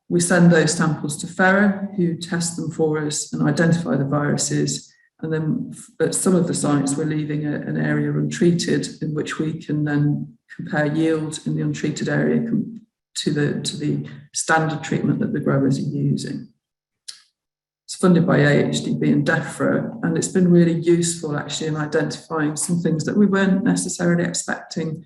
We send those samples to FERA, who test them for us and identify the viruses. And then at some of the sites, we're leaving an area untreated, in which we can then compare yield in the untreated area to the standard treatment that the growers are using. It's funded by AHDB and DEFRA, and it's been really useful actually in identifying some things that we weren't necessarily expecting.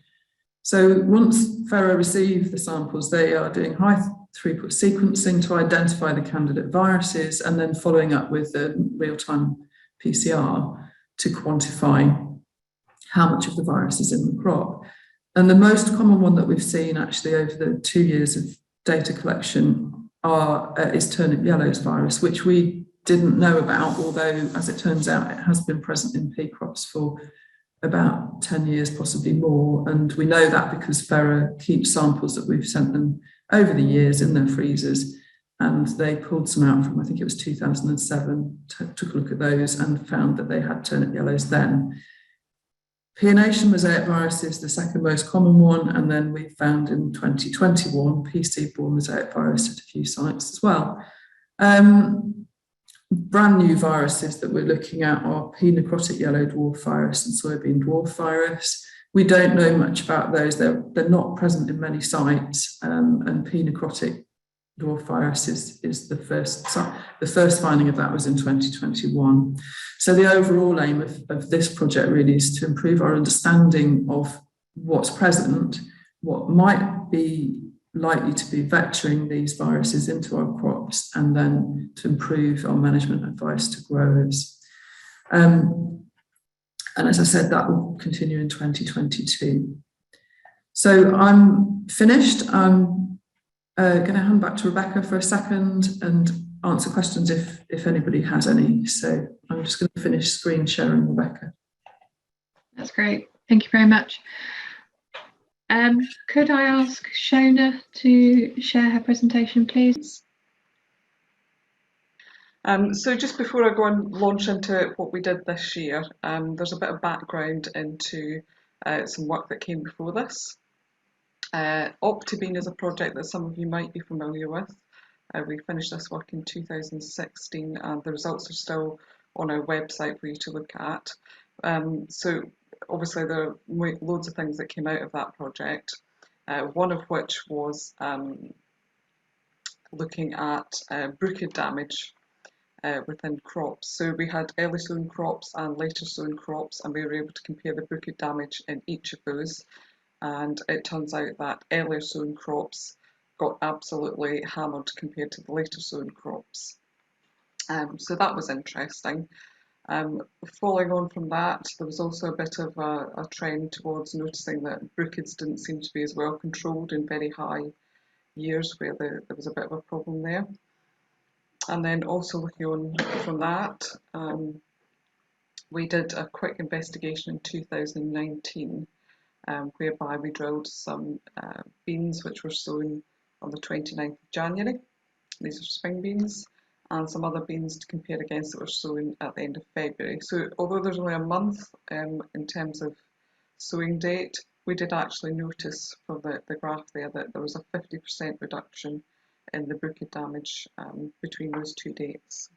So once FERA receive the samples, they are doing high throughput sequencing to identify the candidate viruses, and then following up with the real-time PCR to quantify how much of the virus is in the crop. And the most common one that we've seen actually over the 2 years of data collection is turnip yellows virus, which we didn't know about, although as it turns out, it has been present in pea crops for about 10 years, possibly more. And we know that because FERA keeps samples that we've sent them over the years in their freezers, and they pulled some out from, I think it was 2007, took a look at those and found that they had turnip yellows then. Peonation mosaic virus is the second most common one, and then we found in 2021 pea seed-borne mosaic virus at a few sites as well. Brand new viruses that we're looking at are pea necrotic yellow dwarf virus and soybean dwarf virus. We don't know much about those. They're not present in many sites, and pea necrotic dwarf virus is the first finding of that was in 2021. So the overall aim of this project really is to improve our understanding of what's present, what might be likely to be vectoring these viruses into our crops, and then to improve our management advice to growers. And as I said, that will continue in 2022. So I'm finished. I'm going to hand back to Rebecca for a second and answer questions if anybody has any. So I'm just going to finish screen sharing, Rebecca. That's great. Thank you very much. Could I ask Shona to share her presentation, please? So just before I go and launch into what we did this year, there's a bit of background into some work that came before this. Optibean is a project that some of you might be familiar with. We finished this work in 2016, and the results are still on our website for you to look at. So obviously there are loads of things that came out of that project, one of which was looking at Bruchid damage within crops. So we had early sown crops and later sown crops, and we were able to compare the Bruchid damage in each of those. And it turns out that earlier sown crops got absolutely hammered compared to the later sown crops. So that was interesting. Following on from that, there was also a bit of a trend towards noticing that Bruchids didn't seem to be as well controlled in very high years where there was a bit of a problem there. And then also looking on from that, we did a quick investigation in 2019, whereby we drilled some beans which were sown on the 29th of January. These are spring beans, and some other beans to compare against that were sown at the end of February. So although there's only a month in terms of sowing date, we did actually notice from the graph there that there was a 50% reduction in the Bruchid damage between those two dates.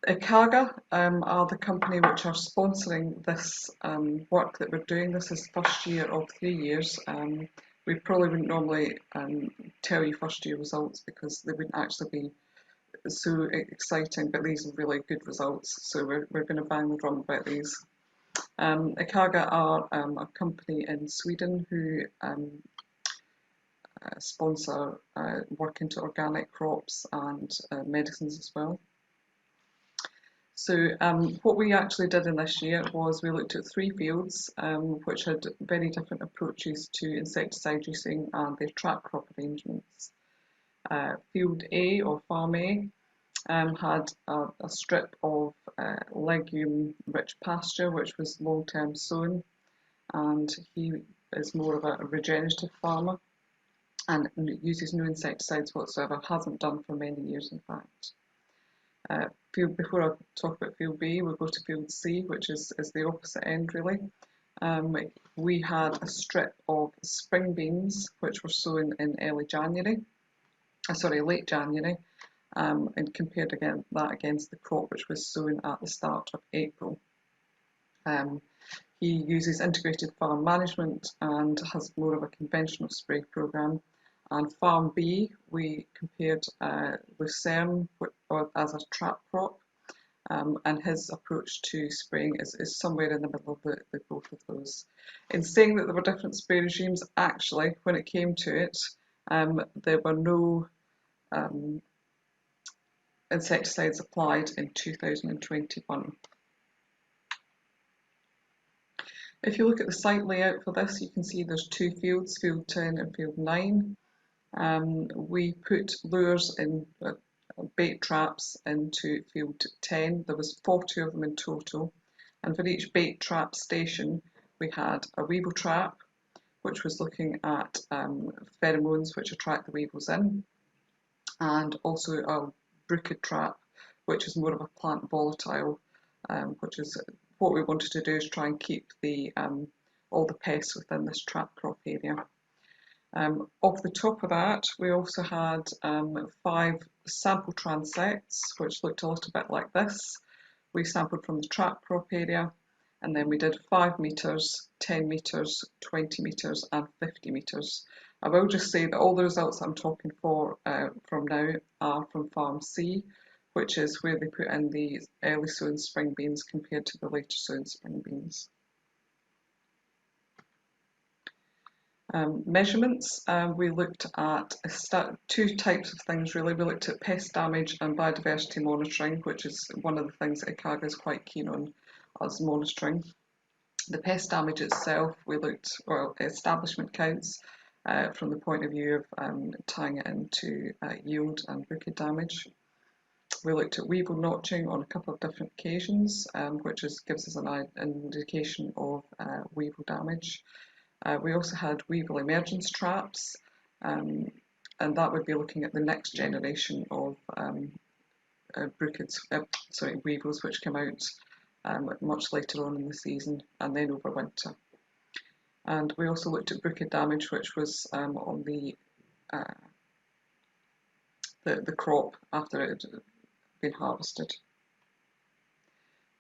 Ikaga are the company which are sponsoring this work that we're doing. This is the first year of 3 years. We probably wouldn't normally tell you first year results because they wouldn't actually be so exciting, but these are really good results, so we're going to bang the drum about these. Ikaga are a company in Sweden who sponsor work into organic crops and medicines as well. So what we actually did in this year was we looked at 3 fields which had very different approaches to insecticide using and their trap crop arrangements. Field A, or Farm A, had a strip of legume-rich pasture which was long-term sown, and he is more of a regenerative farmer and uses no insecticides whatsoever, hasn't done for many years in fact. Before I talk about field B, we'll go to field C, which is the opposite end really. We had a strip of spring beans which were sown in late January, and compared that against the crop which was sown at the start of April. He uses integrated farm management and has more of a conventional spray programme. And farm B, we compared lucerne as a trap crop, and his approach to spraying is somewhere in the middle of the both of those. In saying that there were different spray regimes, actually, when it came to it, there were no insecticides applied in 2021. If you look at the site layout for this, you can see there's two fields, field 10 and field 9. We put lures in bait traps into field 10. There was 40 of them in total, and for each bait trap station we had a weevil trap which was looking at pheromones which attract the weevils in, and also a Bruchid trap which is more of a plant volatile, which is what we wanted to do, is try and keep the all the pests within this trap crop area. Off the top of that, we also had 5 sample transects which looked a little bit like this. We sampled from the trap crop area, and then we did 5 metres, 10 metres, 20 metres and 50 metres. I will just say that all the results I'm talking from now are from farm C, which is where they put in the early sown spring beans compared to the later sown spring beans. Measurements, we looked at two types of things really. We looked at pest damage and biodiversity monitoring, which is one of the things that ICAGA is quite keen on us monitoring. The pest damage itself, we looked at establishment counts from the point of view of tying it into yield and Bruchid damage. We looked at weevil notching on a couple of different occasions, which gives us an indication of weevil damage. We also had weevil emergence traps, and that would be looking at the next generation of weevils which come out much later on in the season and then over winter. And we also looked at Bruchid damage, which was on the crop after it had been harvested.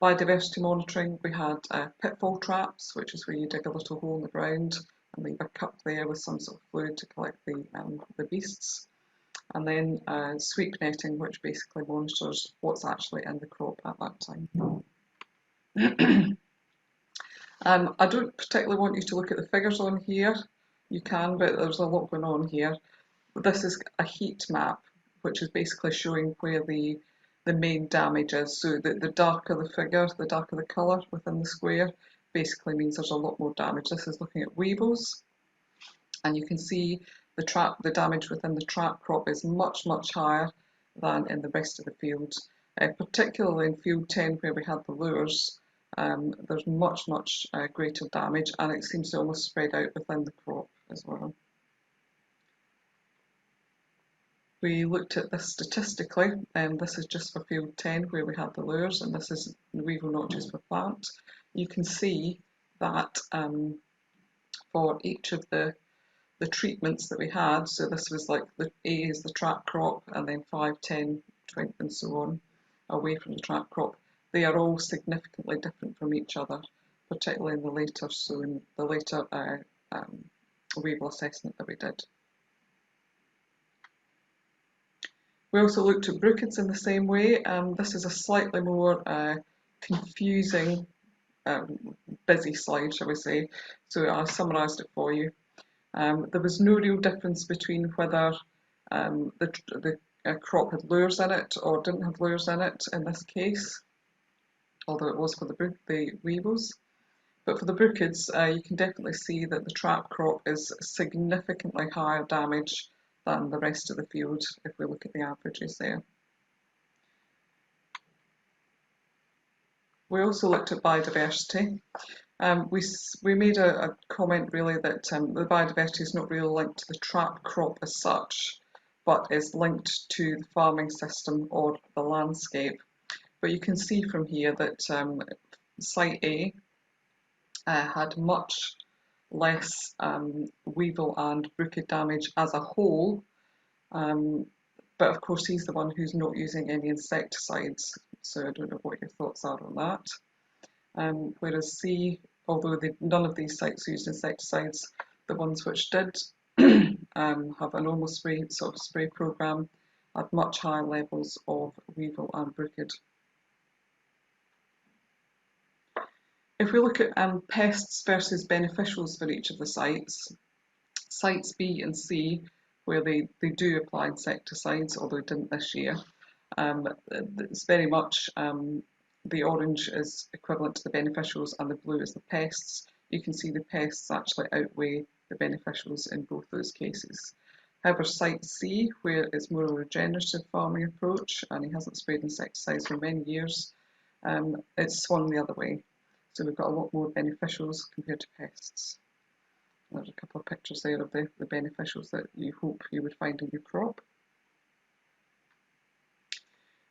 Biodiversity monitoring, we had pitfall traps, which is where you dig a little hole in the ground and leave a cup there with some sort of fluid to collect the beasts. And then sweep netting, which basically monitors what's actually in the crop at that time. I don't particularly want you to look at the figures on here. You can, but there's a lot going on here. This is a heat map, which is basically showing where the main damage is. So the darker the figure, the darker the colour within the square, basically means there's a lot more damage. This is looking at weevils, and you can see the damage within the trap crop is much higher than in the rest of the field. Particularly in field 10 where we had the lures, there's much greater damage, and it seems to almost spread out within the crop as well. We looked at this statistically, and this is just for field 10 where we had the lures, and this is the weevil notches for plant. You can see that for each of the treatments that we had, so this was like the A is the trap crop, and then 5, 10, 20 and so on, away from the trap crop, they are all significantly different from each other, particularly in the later weevil assessment that we did. We also looked at Bruchids in the same way. This is a slightly more confusing, busy slide, shall we say. So I summarised it for you. There was no real difference between whether the crop had lures in it or didn't have lures in it in this case, although it was for the weevils. But for the Bruchids, you can definitely see that the trap crop is significantly higher damage than the rest of the field if we look at the averages there. We also looked at biodiversity. We made a comment really that the biodiversity is not really linked to the trap crop as such, but is linked to the farming system or the landscape. But you can see from here that Site A had much less weevil and bruchid damage as a whole, but of course he's the one who's not using any insecticides, so I don't know what your thoughts are on that. Whereas C, although none of these sites used insecticides, the ones which did have a normal spray program had much higher levels of weevil and bruchid. If we look at pests versus beneficials for each of the sites, sites B and C, where they do apply insecticides, although they didn't this year, it's very much the orange is equivalent to the beneficials and the blue is the pests. You can see the pests actually outweigh the beneficials in both those cases. However, Site C, where it's more a regenerative farming approach and he hasn't sprayed insecticides for many years, it's swung the other way. So we've got a lot more beneficials compared to pests. There's a couple of pictures there of the beneficials that you hope you would find in your crop.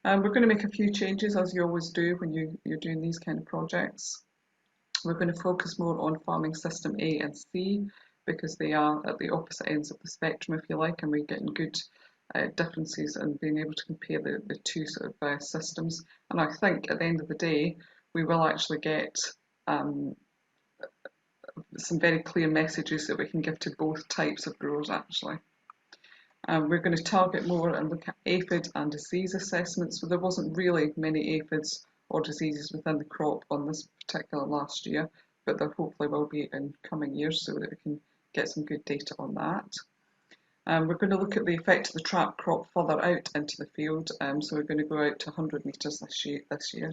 We're going to make a few changes, as you always do when you're doing these kind of projects. We're going to focus more on farming system A and C because they are at the opposite ends of the spectrum, if you like, and we're getting good differences and being able to compare the two sort of systems. And I think at the end of the day, we will actually get some very clear messages that we can give to both types of growers actually. We're going to target more and look at aphid and disease assessments. So there wasn't really many aphids or diseases within the crop on this particular last year, but there hopefully will be in coming years so that we can get some good data on that. We're going to look at the effect of the trap crop further out into the field, so we're going to go out to 100 metres this year.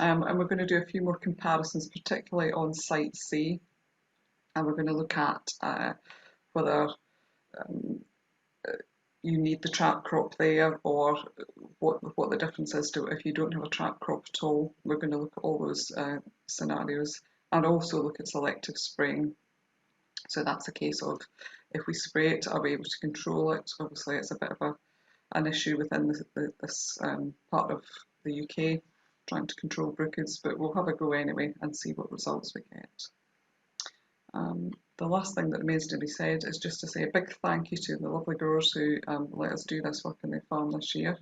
And we're going to do a few more comparisons, particularly on Site C, and we're going to look at whether you need the trap crop there or what the difference is to if you don't have a trap crop at all. We're going to look at all those scenarios and also look at selective spraying. So that's a case of if we spray it, are we able to control it? Obviously it's a bit of an issue within this part of the UK, trying to control bruchids, but we'll have a go anyway and see what results we get. The last thing that remains to be said is just to say a big thank you to the lovely growers who let us do this work in their farm this year,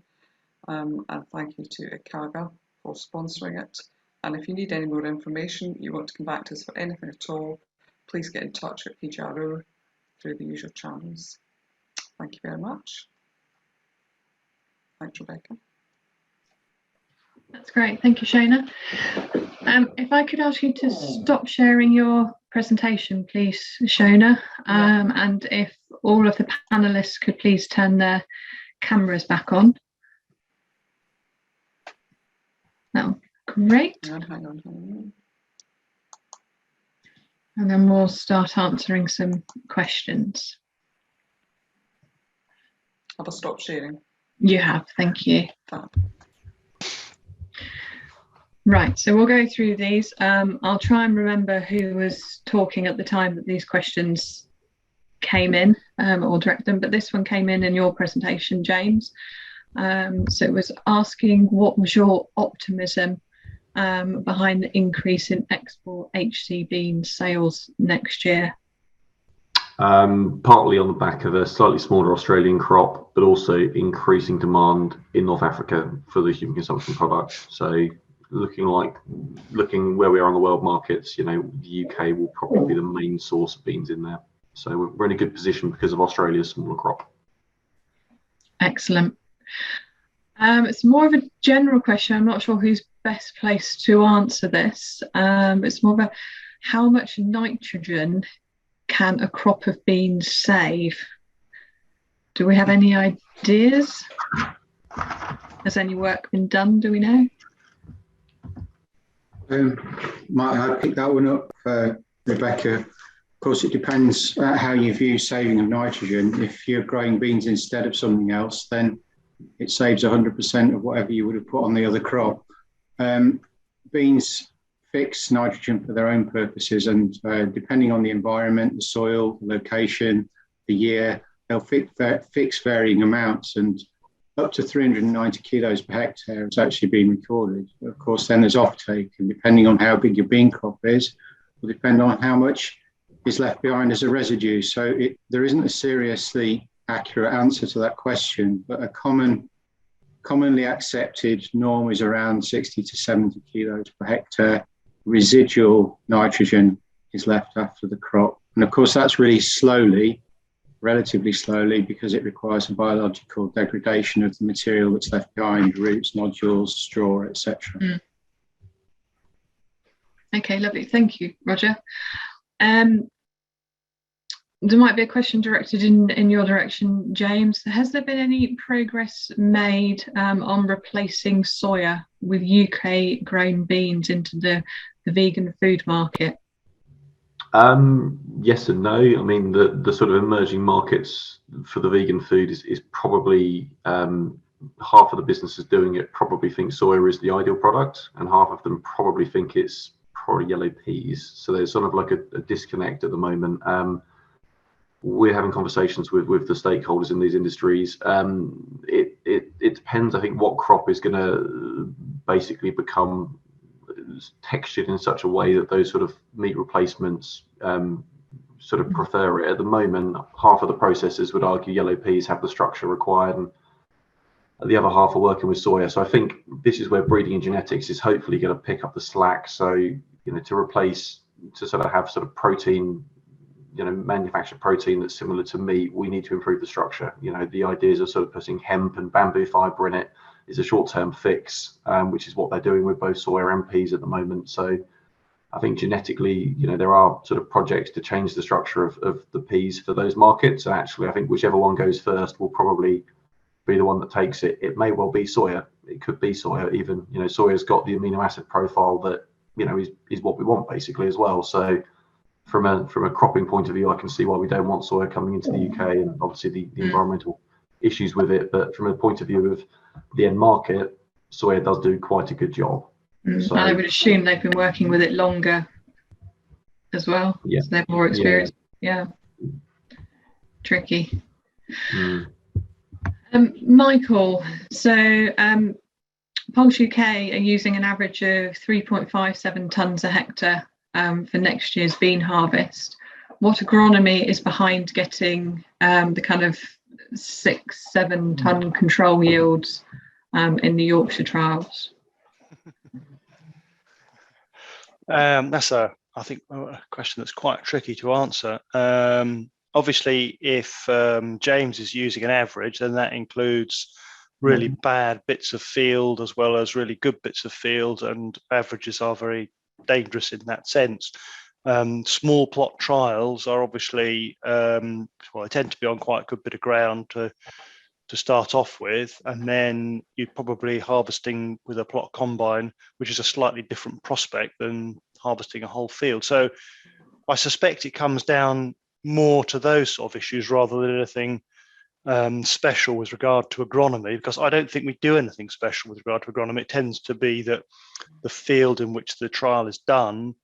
and thank you to Ikaga for sponsoring it. And if you need any more information, you want to come back to us for anything at all, please get in touch at PGRO through the usual channels. Thank you very much. Thanks, Rebecca. That's great, thank you, Shona. If I could ask you to stop sharing your presentation, please, Shona, and if all of the panelists could please turn their cameras back on. Oh, great. Hang on. And then we'll start answering some questions. Have I stopped sharing? You have, thank you. Fab. Right, so we'll go through these. I'll try and remember who was talking at the time that these questions came in, or direct them, but this one came in your presentation, James. So it was asking what was your optimism behind the increase in export HC bean sales next year? Partly on the back of a slightly smaller Australian crop, but also increasing demand in North Africa for the human consumption product. So looking where we are on the world markets, you know, the UK will probably be the main source of beans in there. So we're in a good position because of Australia's smaller crop. Excellent. It's more of a general question. I'm not sure who's best placed to answer this. It's more about how much nitrogen can a crop of beans save? Do we have any ideas? Has any work been done? Do we know? Might I pick that one up, Rebecca? Of course, it depends how you view saving of nitrogen. If you're growing beans instead of something else, then it saves 100% of whatever you would have put on the other crop. Beans fix nitrogen for their own purposes, and depending on the environment, the soil, the location, the year, they'll fix varying amounts, and up to 390 kilos per hectare has actually been recorded. Of course, then there's offtake, and depending on how big your bean crop is, will depend on how much is left behind as a residue. So there isn't a seriously accurate answer to that question, but a commonly accepted norm is around 60 to 70 kilos per hectare. Residual nitrogen is left after the crop. And of course, that's really relatively slowly, because it requires a biological degradation of the material that's left behind, roots, nodules, straw, etc. Okay, lovely. Thank you, Roger. There might be a question directed in your direction, James. Has there been any progress made on replacing soya with UK grown beans into the vegan food market? Yes and no. I mean, the sort of emerging markets for the vegan food is probably half of the businesses doing it probably think soya is the ideal product, and half of them probably think it's probably yellow peas. So there's sort of like a disconnect at the moment. We're having conversations with the stakeholders in these industries. It depends, I think, what crop is going to basically become textured in such a way that those sort of meat replacements sort of prefer it. At the moment, half of the processors would argue yellow peas have the structure required, and the other half are working with soya. So I think this is where breeding and genetics is hopefully going to pick up the slack. So, you know, to sort of have sort of protein, you know, manufactured protein that's similar to meat, we need to improve the structure. You know, the ideas of sort of putting hemp and bamboo fiber in it is a short-term fix, which is what they're doing with both soya and peas at the moment. So I think genetically, you know, there are sort of projects to change the structure of the peas for those markets. And actually, I think whichever one goes first will probably be the one that takes it. It may well be soya. It could be soya even. You know, soya's got the amino acid profile that, you know, is what we want basically as well. So from a cropping point of view, I can see why we don't want soya coming into the UK, and obviously the environmental issues with it. But from a point of view of the end market, soya does do quite a good job. So, and I would assume they've been working with it longer as well. Yeah. So they're more experienced. Yeah. Tricky. Michael, so Pulse UK are using an average of 3.57 tonnes a hectare for next year's bean harvest. What agronomy is behind getting the kind of 6-7 tonne control yields in the Yorkshire trials? That's I think a question that's quite tricky to answer. Obviously, if James is using an average, then that includes really bad bits of field as well as really good bits of field, and averages are very dangerous in that sense. Small plot trials are obviously, well, they tend to be on quite a good bit of ground to start off with, and then you're probably harvesting with a plot combine, which is a slightly different prospect than harvesting a whole field. So I suspect it comes down more to those sort of issues rather than anything special with regard to agronomy, because I don't think we do anything special with regard to agronomy. It tends to be that the field in which the trial is done,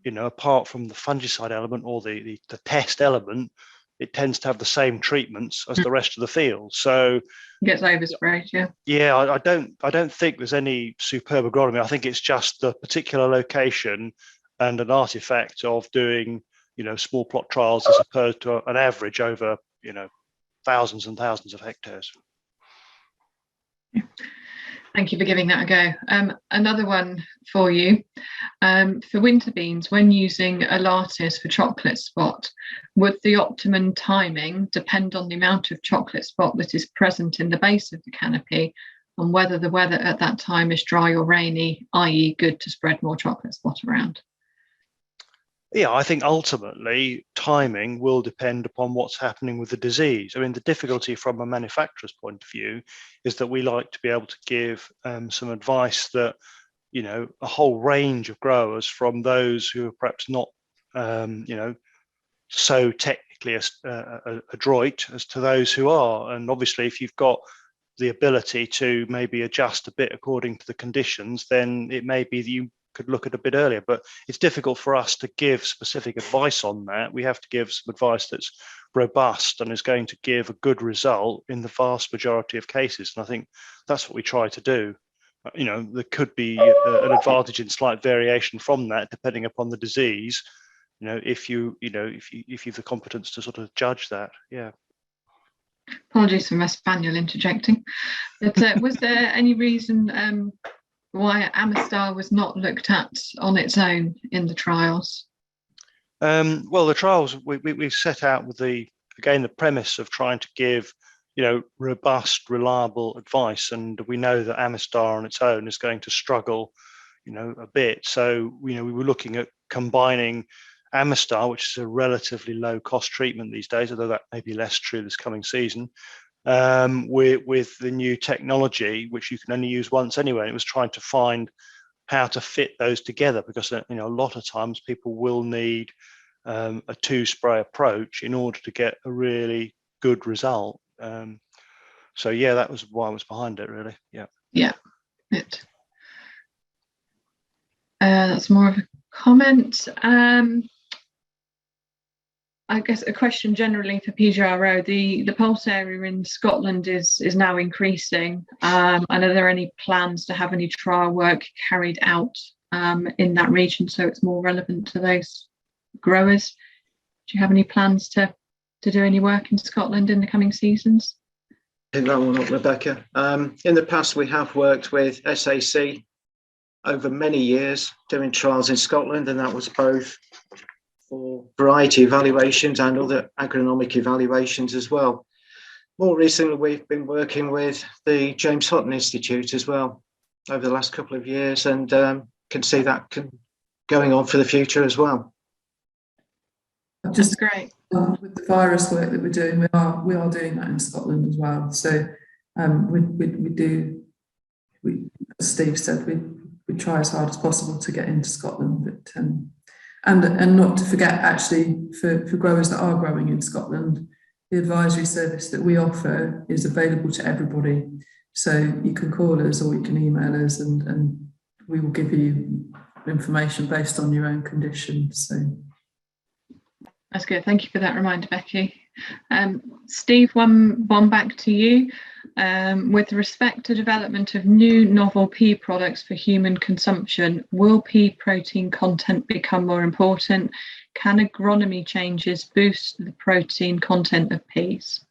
you know, apart from the fungicide element or the test element, it tends to have the same treatments as the rest of the field. So it gets oversprayed, yeah. Yeah, I don't think there's any superb agronomy. I think it's just the particular location and an artifact of doing, you know, small plot trials as opposed to an average over, you know, thousands and thousands of hectares. Thank you for giving that a go. Another one for you. For winter beans, when using ELATUS for chocolate spot, would the optimum timing depend on the amount of chocolate spot that is present in the base of the canopy, and whether the weather at that time is dry or rainy, i.e. good to spread more chocolate spot around? Yeah, I think ultimately timing will depend upon what's happening with the disease. I mean, the difficulty from a manufacturer's point of view is that we like to be able to give some advice that, you know, a whole range of growers, from those who are perhaps not, you know, so technically adroit as to those who are. And obviously, if you've got the ability to maybe adjust a bit according to the conditions, then it may be that you could look at a bit earlier. But it's difficult for us to give specific advice on that. We have to give some advice that's robust and is going to give a good result in the vast majority of cases. And I think that's what we try to do. There could be an advantage in slight variation from that, depending upon the disease. If you've the competence to sort of judge that. Yeah. Apologies for my spaniel interjecting, but was there any reason why Amistar was not looked at on its own in the trials? Well, the trials we set out with the premise of trying to give robust, reliable advice, and we know that Amistar on its own is going to struggle a bit. So we were looking at combining Amistar, which is a relatively low cost treatment these days, although that may be less true this coming season, with the new technology, which you can only use once anyway. It was trying to find how to fit those together, because a lot of times people will need a 2-spray approach in order to get a really good result. So yeah, that was why I was behind it, really. Yeah. Good. That's more of a comment. I guess a question generally for PGRO. The pulse area in Scotland is now increasing. And are there any plans to have any trial work carried out in that region so it's more relevant to those growers? Do you have any plans to do any work in Scotland in the coming seasons? Pick that one up, Rebecca. In the past, we have worked with SAC over many years doing trials in Scotland, and that was both for variety evaluations and other agronomic evaluations as well. More recently, we've been working with the James Hutton Institute as well over the last couple of years, and can see that going on for the future as well. Just great. With the virus work that we're doing, we are doing that in Scotland as well. So we do, as Steve said, we try as hard as possible to get into Scotland, but and not to forget, actually, for growers that are growing in Scotland, the advisory service that we offer is available to everybody. So you can call us or you can email us, and we will give you information based on your own conditions. So that's good. Thank you for that reminder, Becky. Steve, one back to you. With respect to development of new novel pea products for human consumption, will pea protein content become more important? Can agronomy changes boost the protein content of peas?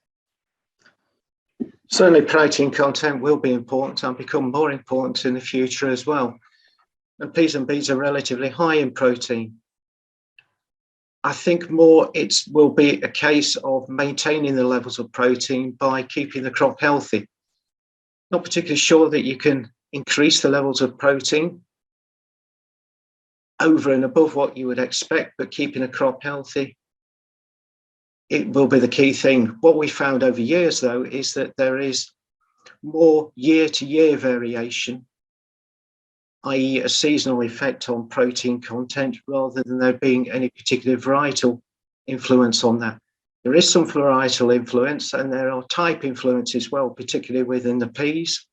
Certainly protein content will be important and become more important in the future as well. And peas and beans are relatively high in protein. I think more it will be a case of maintaining the levels of protein by keeping the crop healthy. Not particularly sure that you can increase the levels of protein over and above what you would expect, but keeping a crop healthy, it will be the key thing. What we found over years, though, is that there is more year-to-year variation, i.e. a seasonal effect on protein content, rather than there being any particular varietal influence on that. There is some varietal influence, and there are type influence as well, particularly within the peas,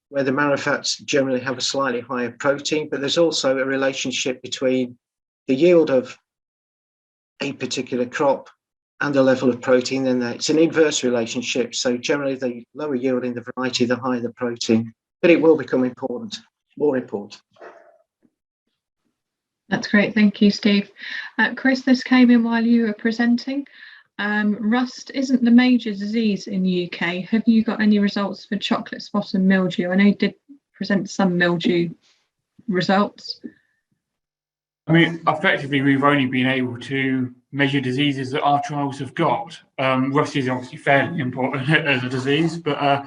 where the marifats generally have a slightly higher protein, but there's also a relationship between the yield of a particular crop and the level of protein in there. It's an inverse relationship, so generally the lower yield in the variety, the higher the protein, but it will become important. More important. That's great. Thank you, Steve. Chris, this came in while you were presenting. Rust isn't the major disease in the UK. Have you got any results for chocolate spot and mildew? I know you did present some mildew results. I mean, effectively, we've only been able to measure diseases that our trials have got. Rust is obviously fairly important as a disease, but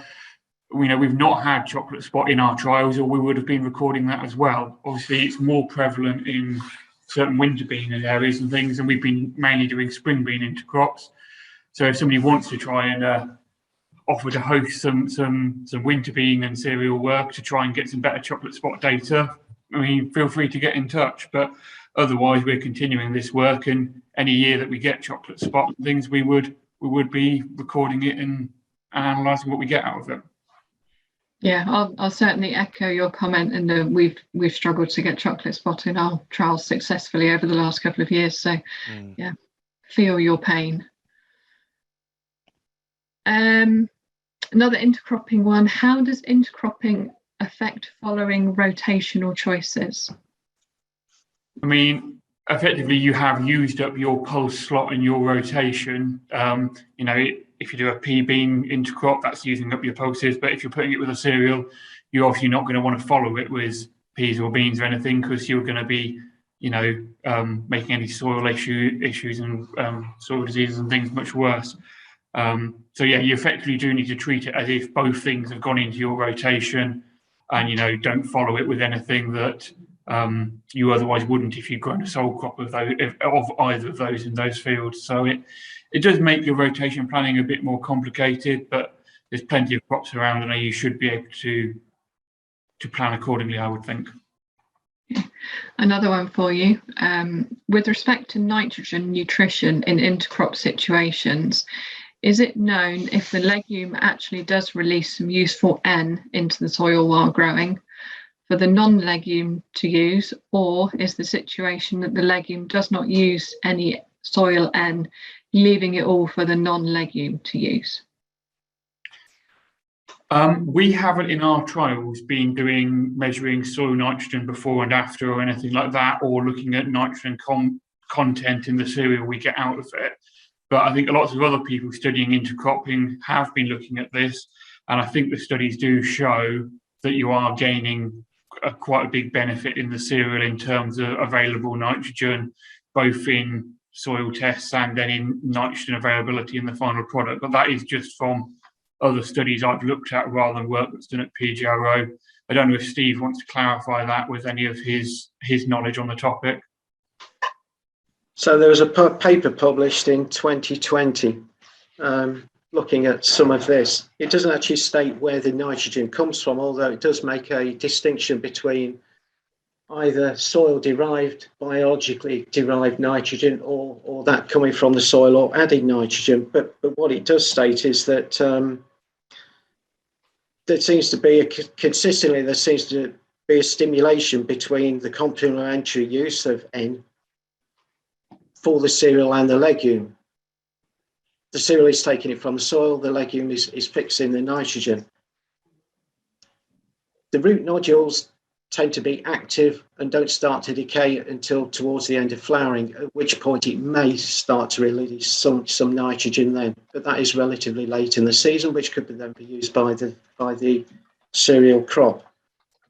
we've not had chocolate spot in our trials, or we would have been recording that as well. Obviously, it's more prevalent in certain winter bean areas and things, and we've been mainly doing spring bean intercrops. So if somebody wants to try and offer to host some winter bean and cereal work to try and get some better chocolate spot data, I mean, feel free to get in touch. But otherwise, we're continuing this work, and any year that we get chocolate spot and things, we would be recording it and analysing what we get out of it. Yeah, I'll certainly echo your comment, and we've struggled to get chocolate spot in our trials successfully over the last couple of years. So, yeah, feel your pain. Another intercropping one. How does intercropping affect following rotational choices? I mean, effectively, you have used up your pulse slot in your rotation. You know, if you do a pea bean intercrop, that's using up your pulses. But if you're putting it with a cereal, you're obviously not going to want to follow it with peas or beans or anything, because you're going to be, you know, making any soil issues and soil diseases and things much worse. So yeah, you effectively do need to treat it as if both things have gone into your rotation, and, you know, don't follow it with anything that you otherwise wouldn't if you'd grown a sole crop of either of those in those fields. So it does make your rotation planning a bit more complicated, but there's plenty of crops around, and you should be able to plan accordingly, I would think. Another one for you. With respect to nitrogen nutrition in intercrop situations, is it known if the legume actually does release some useful N into the soil while growing for the non-legume to use, or is the situation that the legume does not use any soil N, leaving it all for the non-legume to use? We haven't in our trials been measuring soil nitrogen before and after or anything like that, or looking at nitrogen content in the cereal we get out of it. But I think lots of other people studying intercropping have been looking at this, and I think the studies do show that you are gaining quite a big benefit in the cereal in terms of available nitrogen, both in soil tests and then in nitrogen availability in the final product. But that is just from other studies I've looked at rather than work that's done at PGRO. I don't know if Steve wants to clarify that with any of his knowledge on the topic. So there was a paper published in 2020 looking at some of this. It doesn't actually state where the nitrogen comes from, although it does make a distinction between either soil-derived, biologically derived nitrogen, or that coming from the soil or adding nitrogen. But what it does state is that there seems to be a stimulation between the complementary use of N for the cereal and the legume. The cereal is taking it from the soil, the legume is fixing the nitrogen. The root nodules tend to be active and don't start to decay until towards the end of flowering, at which point it may start to release some nitrogen then, but that is relatively late in the season, which could then be used by the cereal crop.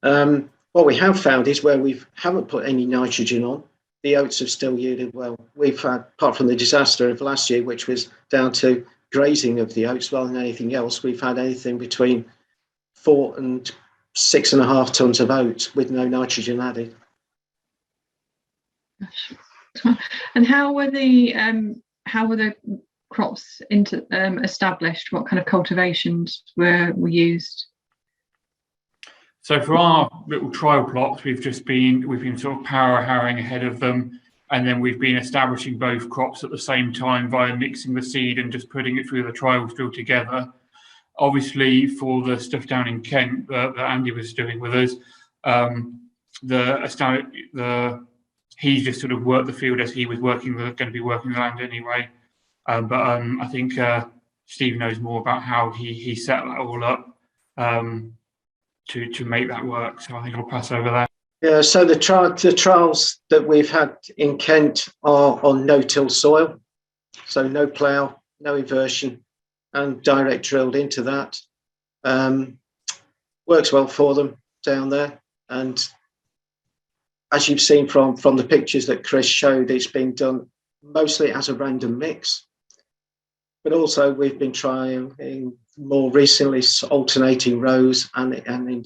What we have found is where we haven't put any nitrogen on, the oats have still yielded well. We've had, apart from the disaster of last year, which was down to grazing of the oats rather than anything else, we've had anything between 4 and 6.5 tons of oats with no nitrogen added. And how were the crops established? What kind of cultivations were used? So for our little trial plots, we've been sort of power harrowing ahead of them, and then we've been establishing both crops at the same time via mixing the seed and just putting it through the trials drill together. Obviously, for the stuff down in Kent that Andy was doing with us, he just sort of worked the field as he was going to be working the land anyway. But I think Steve knows more about how he set that all up to make that work. So I think I'll pass over that. Yeah, so the trials that we've had in Kent are on no-till soil, so no plough, no inversion, and direct drilled into that. Works well for them down there, and as you've seen from the pictures that Chris showed, it's been done mostly as a random mix, but also we've been trying more recently alternating rows and in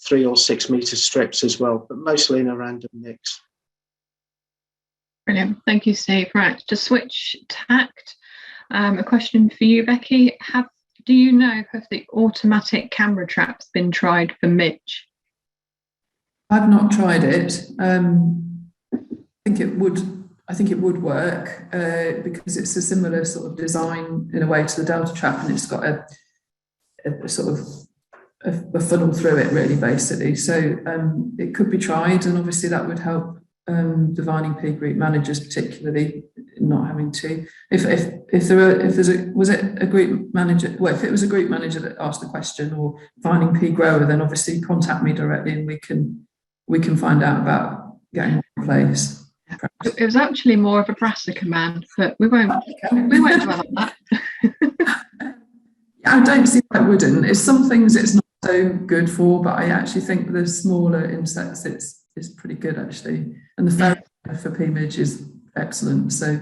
3 or 6 metre strips as well, but mostly in a random mix. Brilliant, thank you, Steve. Right, to switch tact, a question for you, Becky. Do you know if the automatic camera trap's been tried for midge? I've not tried it. I think it would work because it's a similar sort of design in a way to the Delta trap, and it's got a sort of a funnel through it, really, basically. So it could be tried, and obviously that would help the vining pea group managers, particularly, not having to. If was it a group manager? Well, if it was a group manager that asked the question, or vining pea grower, then obviously contact me directly, and we can find out about getting one in place. It was actually more of a brassica man, but we won't dwell on that. I don't see why it wouldn't. It's some things it's not so good for, but I actually think the smaller insects it's pretty good, actually. And the ferret for pea midge is excellent, so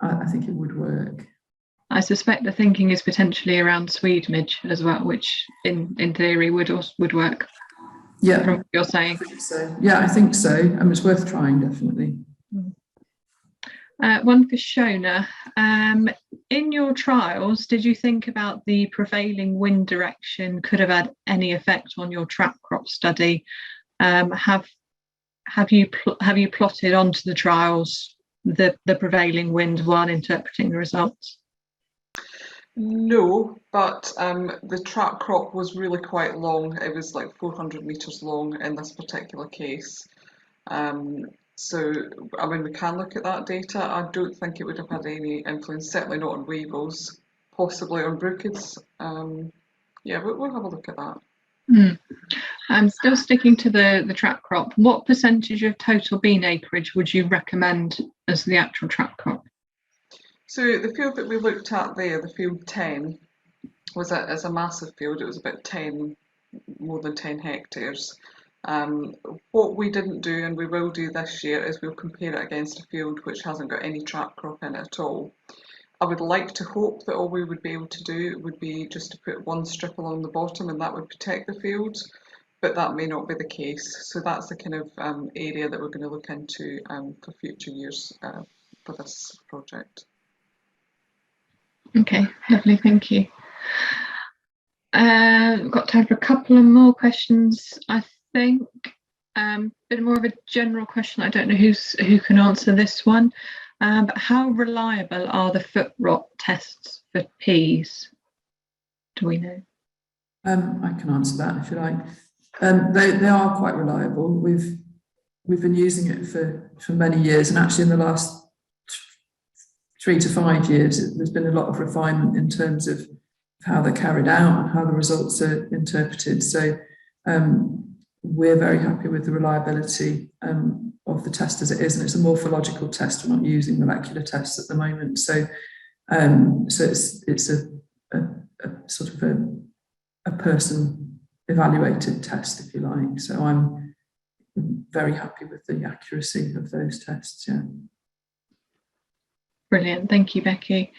I think it would work. I suspect the thinking is potentially around Swede midge as well, which in theory would work. Yeah, from what you're saying. So yeah, I think so. It's worth trying, definitely. One for Shona. In your trials, did you think about the prevailing wind direction could have had any effect on your trap crop study? Have you plotted onto the trials the prevailing wind while interpreting the results? No, but the trap crop was really quite long. It was like 400 metres long in this particular case. So, I mean, we can look at that data. I don't think it would have had any influence, certainly not on weevils, possibly on Bruchids. Yeah, but we'll have a look at that. I'm still sticking to the trap crop. What percentage of total bean acreage would you recommend as the actual trap crop? So the field that we looked at there, the field 10, was a massive field. It was about more than 10 hectares. What we didn't do, and we will do this year, is we'll compare it against a field which hasn't got any trap crop in it at all. I would like to hope that all we would be able to do would be just to put one strip along the bottom, and that would protect the field, but that may not be the case. So that's the kind of area that we're going to look into for future years for this project. Okay, lovely, thank you. We've got time for a couple of more questions, I think. Bit more of a general question. I don't know who can answer this one. But how reliable are the foot rot tests for peas? Do we know? I can answer that if you like. They are quite reliable. We've been using it for many years, and actually in the last 3 to 5 years, there's been a lot of refinement in terms of how they're carried out and how the results are interpreted. So we're very happy with the reliability of the test as it is, and it's a morphological test. We're not using molecular tests at the moment. So it's a sort of a person evaluated test, if you like. So I'm very happy with the accuracy of those tests. Yeah. Brilliant, thank you, Becky.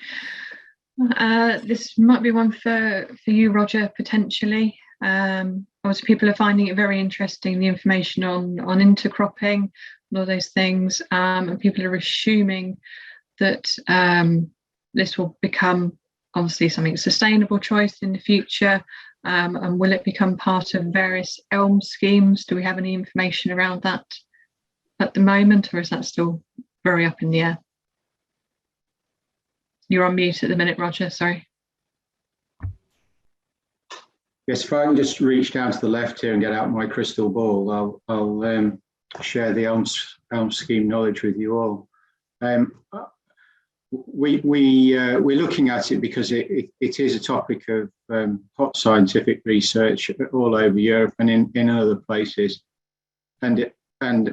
This might be one for you, Roger, potentially. Obviously, people are finding it very interesting, the information on intercropping and all those things, and people are assuming that this will become obviously something sustainable choice in the future, and will it become part of various elm schemes? Do we have any information around that at the moment, or is that still very up in the air? You're on mute at the minute, Roger, sorry. Yes, if I can just reach down to the left here and get out my crystal ball, I'll share the elm scheme knowledge with you all. We're looking at it because it is a topic of hot scientific research all over Europe and in other places. And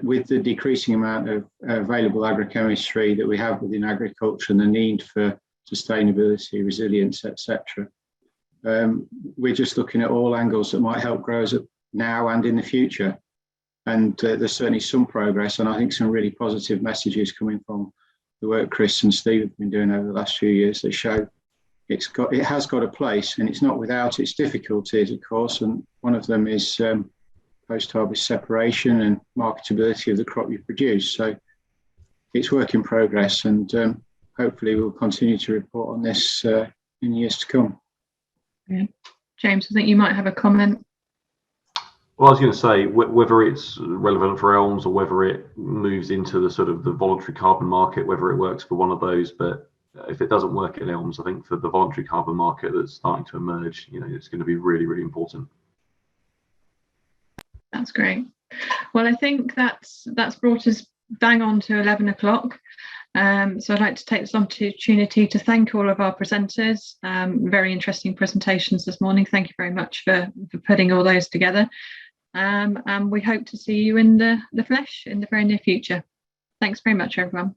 with the decreasing amount of available agrochemistry that we have within agriculture and the need for sustainability, resilience, etc., we're just looking at all angles that might help growers now and in the future. And there's certainly some progress, and I think some really positive messages coming from the work Chris and Steve have been doing over the last few years that show it has got a place, and it's not without its difficulties, of course. And one of them is post-harvest separation and marketability of the crop you produce. So it's work in progress, and hopefully we'll continue to report on this in years to come. Yeah. James, I think you might have a comment. Well, I was going to say, whether it's relevant for elms or whether it moves into the sort of the voluntary carbon market, whether it works for one of those, but if it doesn't work in elms, I think for the voluntary carbon market that's starting to emerge, it's going to be really, really important. That's great. Well, I think that's brought us bang on to 11 o'clock. So I'd like to take this opportunity to thank all of our presenters. Very interesting presentations this morning. Thank you very much for putting all those together. And we hope to see you in the flesh in the very near future. Thanks very much, everyone.